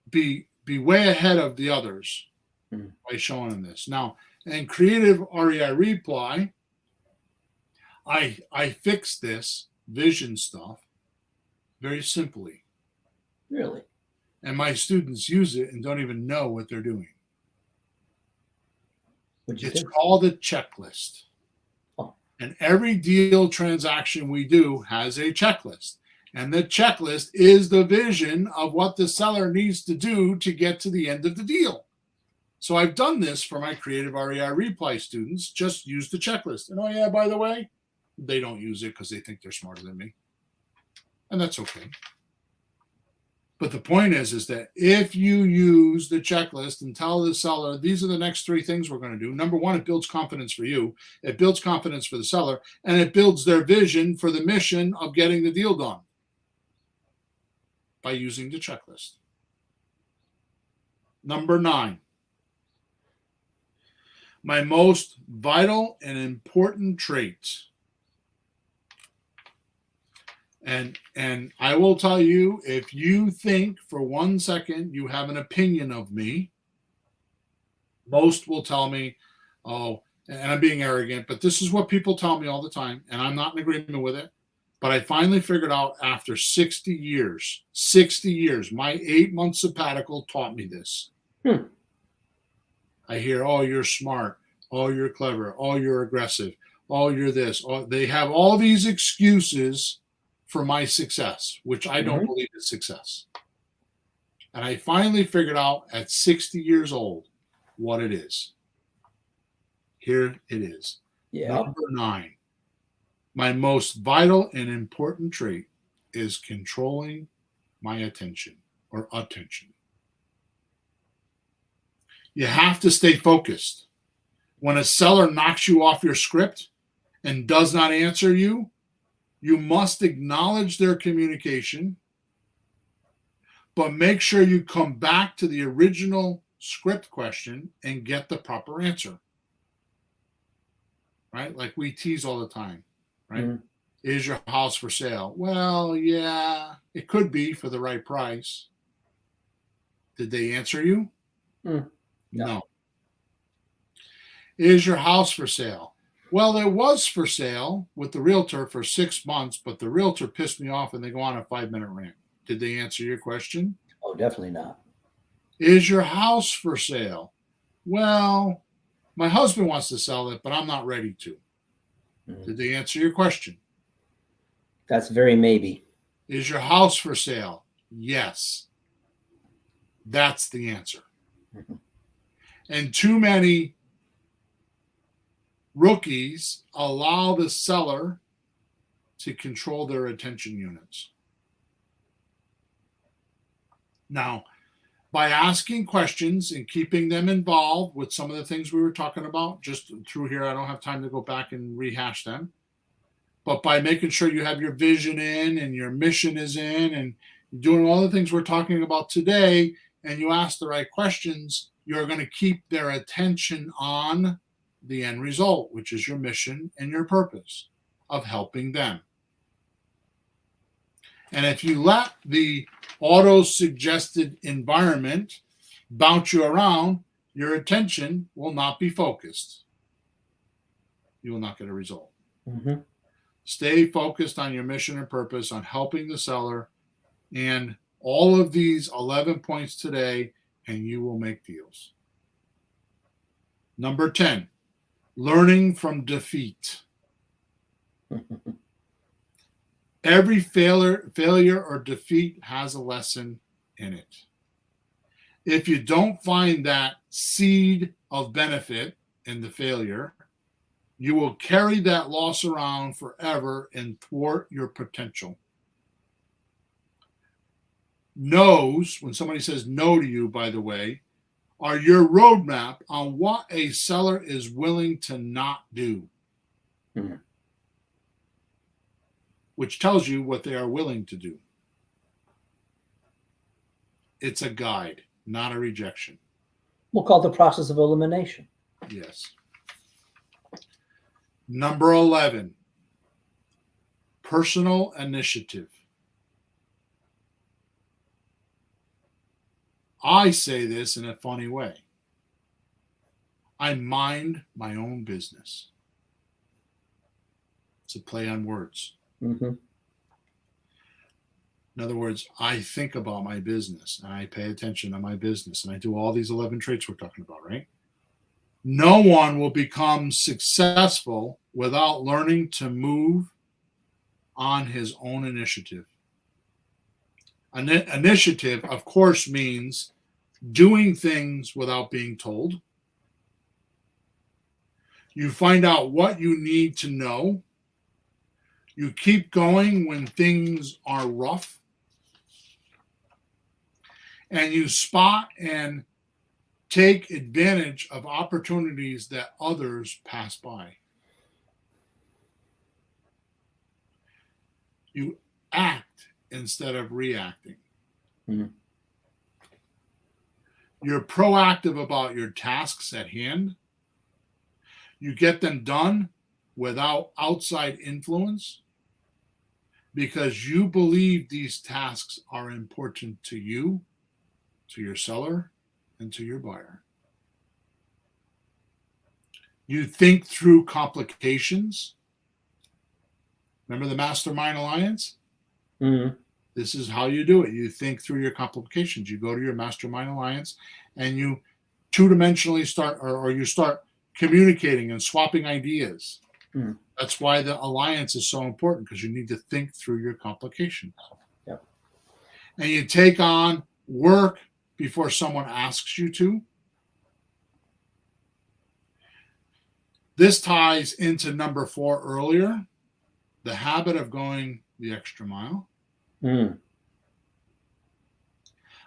be way ahead of the others by showing them this. Now, in creative REI reply, I fix this vision stuff very simply. Really? And my students use it and don't even know what they're doing. It's called a checklist. Oh. And every deal transaction we do has a checklist. And the checklist is the vision of what the seller needs to do to get to the end of the deal. So I've done this for my creative REI reply students, just use the checklist. And oh yeah, by the way, they don't use it because they think they're smarter than me. And that's okay. But the point is that if you use the checklist and tell the seller, these are the next 3 things we're going to do. Number 1, it builds confidence for you. It builds confidence for the seller, and it builds their vision for the mission of getting the deal done by using the checklist. Number 9, my most vital and important traits. And I will tell you, if you think for 1 second you have an opinion of me, most will tell me, oh, and I'm being arrogant, but this is what people tell me all the time, and I'm not in agreement with it. But I finally figured out after 60 years, my 8-month sabbatical taught me this. I hear, oh, you're smart. Oh, you're clever. Oh, you're aggressive. Oh, you're this. Oh, they have all these excuses for my success, which I don't believe is success. And I finally figured out at 60 years old what it is. Here it is. Yeah. Number 9, my most vital and important trait is controlling my attention or attention. You have to stay focused. When a seller knocks you off your script and does not answer you, you must acknowledge their communication, but make sure you come back to the original script question and get the proper answer. Right? Like we tease all the time, right? Is your house for sale? Well, yeah, it could be for the right price. Did they answer you? No. Is your house for sale? Well, it was for sale with the realtor for 6 months, but the realtor pissed me off and they go on a 5-minute rant. Did they answer your question? Oh, definitely not. Is your house for sale? Well, my husband wants to sell it, but I'm not ready to. Did they answer your question? That's very maybe. Is your house for sale? Yes. That's the answer. And too many rookies allow the seller to control their attention units. Now, by asking questions and keeping them involved with some of the things we were talking about just through here. I don't have time to go back and rehash them. But by making sure you have your vision in and your mission is in and doing all the things we're talking about today, and you ask the right questions, you're going to keep their attention on the end result, which is your mission and your purpose of helping them. And if you let the auto-suggested environment bounce you around, your attention will not be focused. You will not get a result. Mm-hmm. Stay focused on your mission and purpose, on helping the seller, and all of these 11 points today, and you will make deals. Number 10, learning from defeat. Every failure or defeat has a lesson in it. If you don't find that seed of benefit in the failure, you will carry that loss around forever and thwart your potential. No's, when somebody says no to you, by the way, are your roadmap on what a seller is willing to not do. Mm-hmm. Which tells you what they are willing to do. It's a guide, not a rejection. We'll call it the process of elimination. Yes. Number 11, personal initiative. I say this in a funny way. I mind my own business. It's a play on words. Mm-hmm. In other words, I think about my business and I pay attention to my business and I do all these 11 traits we're talking about, right? No one will become successful without learning to move on his own initiative. Initiative, of course, means doing things without being told. You find out what you need to know. You keep going when things are rough. And you spot and take advantage of opportunities that others pass by. You act instead of reacting. Mm-hmm. You're proactive about your tasks at hand. You get them done without outside influence because you believe these tasks are important to you, to your seller, and to your buyer. You think through complications. Remember the Mastermind Alliance? Mm-hmm. This is how you do it. You think through your complications. You go to your Mastermind Alliance and you two-dimensionally start, or you start communicating and swapping ideas. Mm-hmm. That's why the alliance is so important, because you need to think through your complications. Yep. And you take on work before someone asks you to. This ties into number 4 earlier, the habit of going the extra mile. Mm.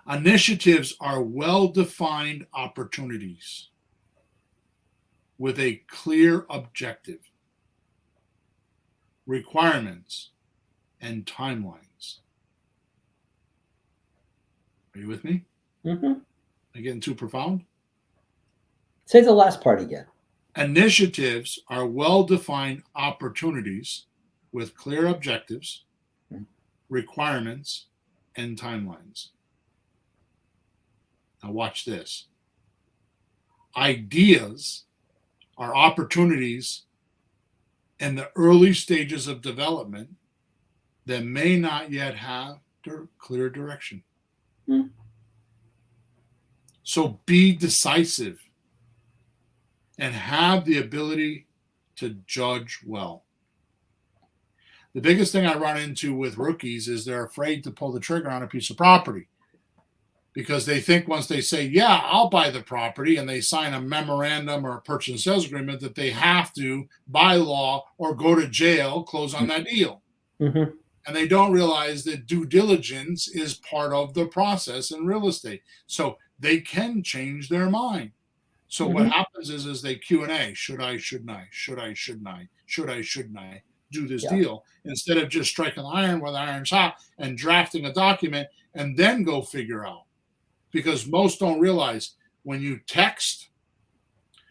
Initiatives are well-defined opportunities with a clear objective, requirements, and timelines. Are you with me? Mm-hmm. Am I getting too profound? Say the last part again. Initiatives are well-defined opportunities with clear objectives, requirements, and timelines. Now watch this. Ideas are opportunities in the early stages of development that may not yet have clear direction. Mm. So be decisive and have the ability to judge well. The biggest thing I run into with rookies is they're afraid to pull the trigger on a piece of property because they think once they say, yeah, I'll buy the property, and they sign a memorandum or a purchase and sales agreement, that they have to, by law or go to jail, close on that deal. Mm-hmm. And they don't realize that due diligence is part of the process in real estate. So they can change their mind. So what happens is they Q&A. Should I, shouldn't I? Should I, shouldn't I? Should I, shouldn't I do this deal? Instead of just striking the iron where the iron's hot and drafting a document and then go figure out. Because most don't realize when you text,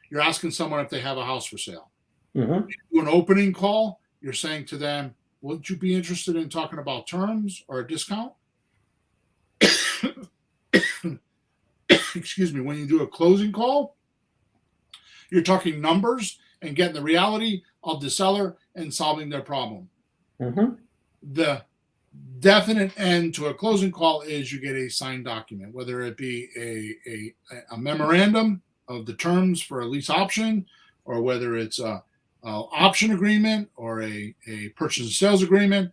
you're asking someone if they have a house for sale. You do an opening call, you're saying to them, would you be interested in talking about terms or a discount? Excuse me. When you do a closing call, you're talking numbers and getting the reality of the seller and solving their problem. The definite end to a closing call is you get a signed document, whether it be a memorandum of the terms for a lease option, or whether it's a option agreement or a purchase and sales agreement.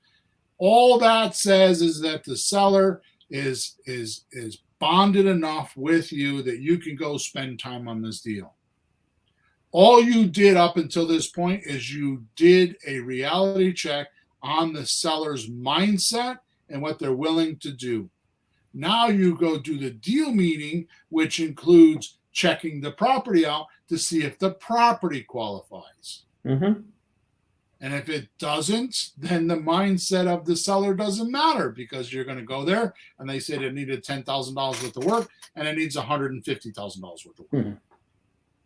All that says is that the seller is bonded enough with you that you can go spend time on this deal. All you did up until this point is you did a reality check on the seller's mindset and what they're willing to do. Now you go do the deal meeting, which includes checking the property out to see if the property qualifies. And if it doesn't, then the mindset of the seller doesn't matter, because you're going to go there and they said it needed $10,000 worth of work and it needs $150,000 worth of work.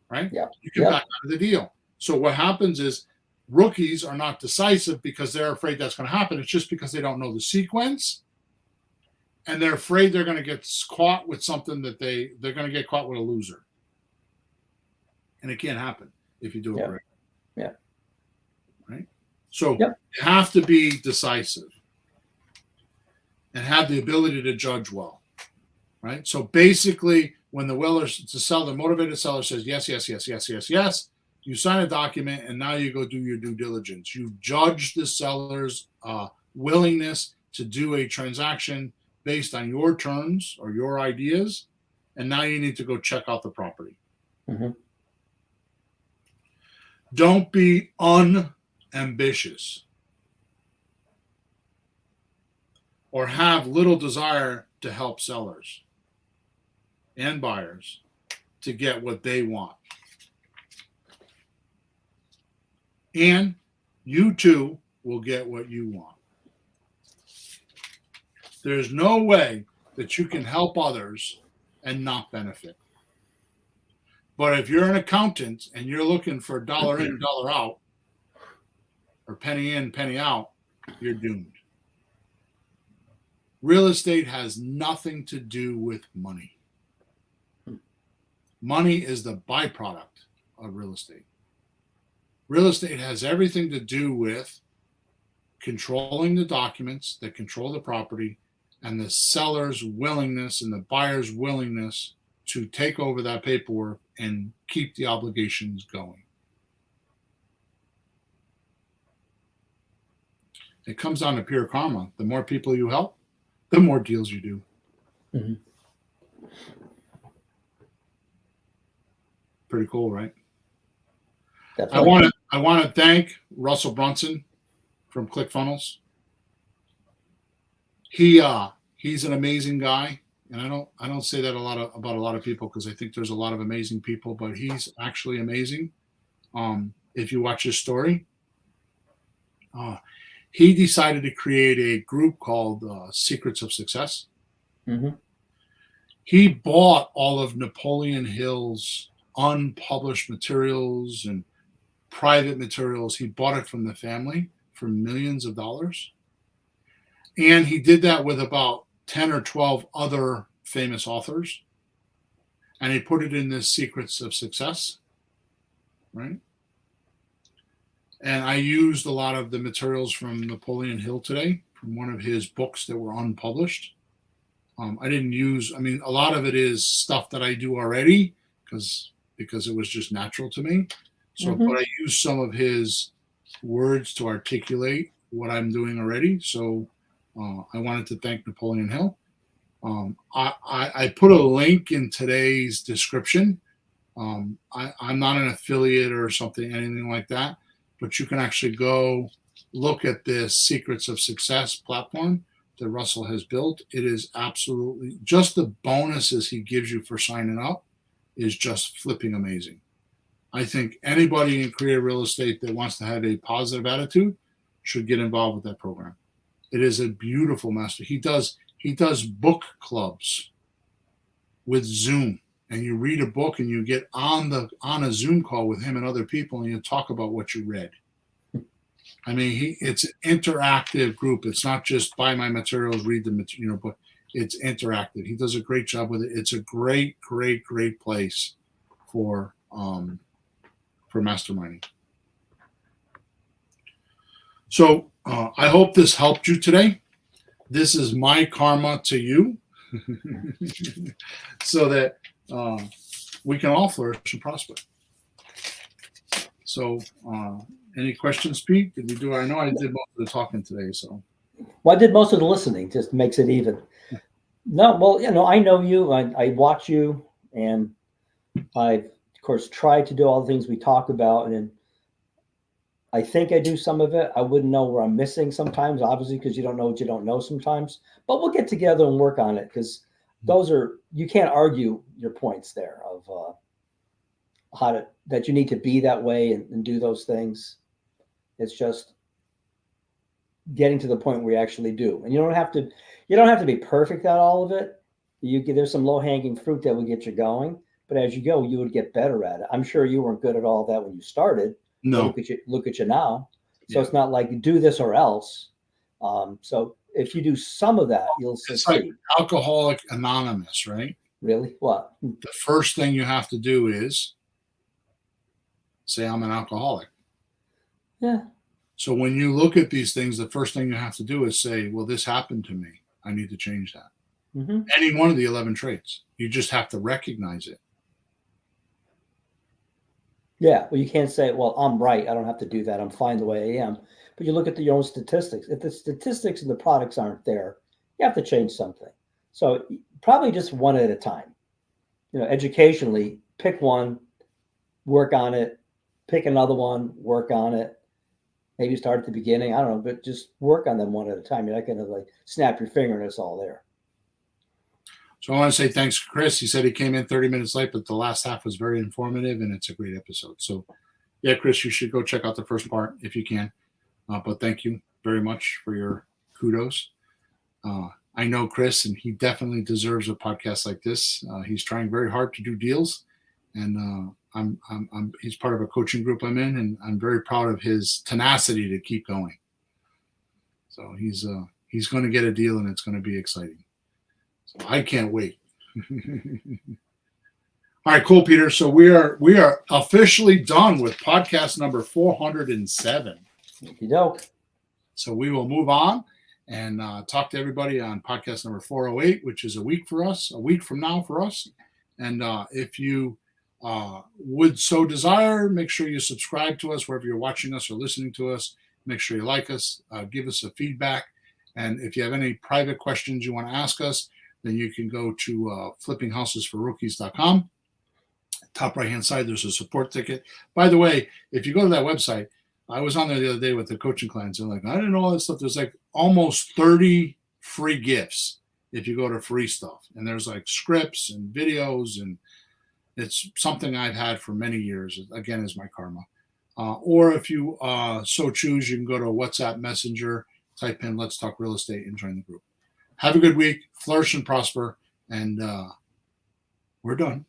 Right? You get back out of the deal. So what happens is rookies are not decisive because they're afraid that's going to happen. It's just because they don't know the sequence, and they're afraid they're going to get caught with something that they're going to get caught with a loser. And it can't happen if you do it right. Right? So you have to be decisive and have the ability to judge well. Right? So basically, when the motivated seller says yes, yes, yes, yes, yes, yes, you sign a document and now you go do your due diligence. You judge the seller's willingness to do a transaction based on your terms or your ideas, and now you need to go check out the property. Don't be unambitious or have little desire to help sellers and buyers to get what they want. And you too will get what you want. There's no way that you can help others and not benefit. But if you're an accountant and you're looking for dollar in, dollar out, or penny in, penny out, you're doomed. Real estate has nothing to do with money. Money is the byproduct of real estate. Real estate has everything to do with controlling the documents that control the property and the seller's willingness and the buyer's willingness to take over that paperwork and keep the obligations going. It comes down to pure karma. The more people you help, the more deals you do. Pretty cool, right? Definitely. I want to thank Russell Brunson from ClickFunnels. He's an amazing guy, and I don't say that about a lot of people, because I think there's a lot of amazing people, but he's actually amazing. If you watch his story, he decided to create a group called Secrets of Success. He bought all of Napoleon Hill's unpublished materials and private materials. He bought it from the family for millions of dollars. And he did that with about 10 or 12 other famous authors. And he put it in this Secrets of Success, right? And I used a lot of the materials from Napoleon Hill today, from one of his books that were unpublished. I didn't use, a lot of it is stuff that I do already because it was just natural to me. So, but I used some of his words to articulate what I'm doing already. So I wanted to thank Napoleon Hill. I put a link in today's description. I'm not an affiliate or something, anything like that, but you can actually go look at this Secrets of Success platform that Russell has built, it is absolutely just the bonuses he gives you for signing up is just flipping amazing. I think anybody in creative real estate that wants to have a positive attitude should get involved with that program. It is a beautiful master. He does book clubs with Zoom, and you read a book and you get on a Zoom call with him and other people, and you talk about what you read. I mean, it's an interactive group. It's not just buy my materials, read the material, but it's interactive. He does a great job with it. It's a great, great, great place for masterminding. So I hope this helped you today. This is my karma to you, so that we can all flourish and prosper. So any questions, Pete? Did we do? I know I did most of the talking today. So well, I did most of the listening. Just makes it even. No, well, I know you. I watch you, and I, of course, try to do all the things we talk about, and I think I do some of it. I wouldn't know where I'm missing sometimes, obviously, because you don't know what you don't know sometimes. But we'll get together and work on it, because you can't argue your points there of that you need to be that way and do those things. It's just getting to the point where you actually do, and you don't have to be perfect at all of it. There's some low hanging fruit that will get you going, but as you go, you would get better at it. I'm sure you weren't good at all that when you started. no, Look at you now. So Yeah. It's not like you do this or else. So if you do some of that, you'll it's succeed. like Alcoholic Anonymous, right? Really? What? The first thing you have to do is say, I'm an alcoholic. Yeah. So when you look at these things, the first thing you have to do is say, well, this happened to me. I need to change that. Mm-hmm. Any one of the 11 traits. You just have to recognize it. Yeah. Well, you can't say, well, I'm right. I don't have to do that. I'm fine the way I am. But you look at your own statistics. If the statistics and the products aren't there, you have to change something. So probably just one at a time. Educationally, pick one, work on it, pick another one, work on it. Maybe start at the beginning. I don't know, but just work on them one at a time. You're not going to snap your finger and it's all there. So I want to say thanks to Chris. He said he came in 30 minutes late, but the last half was very informative, and it's a great episode. So, yeah, Chris, you should go check out the first part if you can. But thank you very much for your kudos. I know Chris, and he definitely deserves a podcast like this. He's trying very hard to do deals, and he's part of a coaching group I'm in, and I'm very proud of his tenacity to keep going. So he's going to get a deal, and it's going to be exciting. So I can't wait. All right, cool, Peter. So we are officially done with podcast number 407. Okey-doke. So we will move on and talk to everybody on podcast number 408, which is a week from now for us. And if you would so desire, make sure you subscribe to us wherever you're watching us or listening to us. Make sure you like us, give us a feedback. And if you have any private questions you want to ask us, then you can go to flippinghousesforrookies.com. Top right-hand side, there's a support ticket. By the way, if you go to that website, I was on there the other day with the coaching clients. They're like, I didn't know all that stuff. There's almost 30 free gifts if you go to free stuff. And there's scripts and videos, and it's something I've had for many years, again, is my karma. Or if you so choose, you can go to WhatsApp Messenger, type in Let's Talk Real Estate, and join the group. Have a good week, flourish and prosper, and we're done.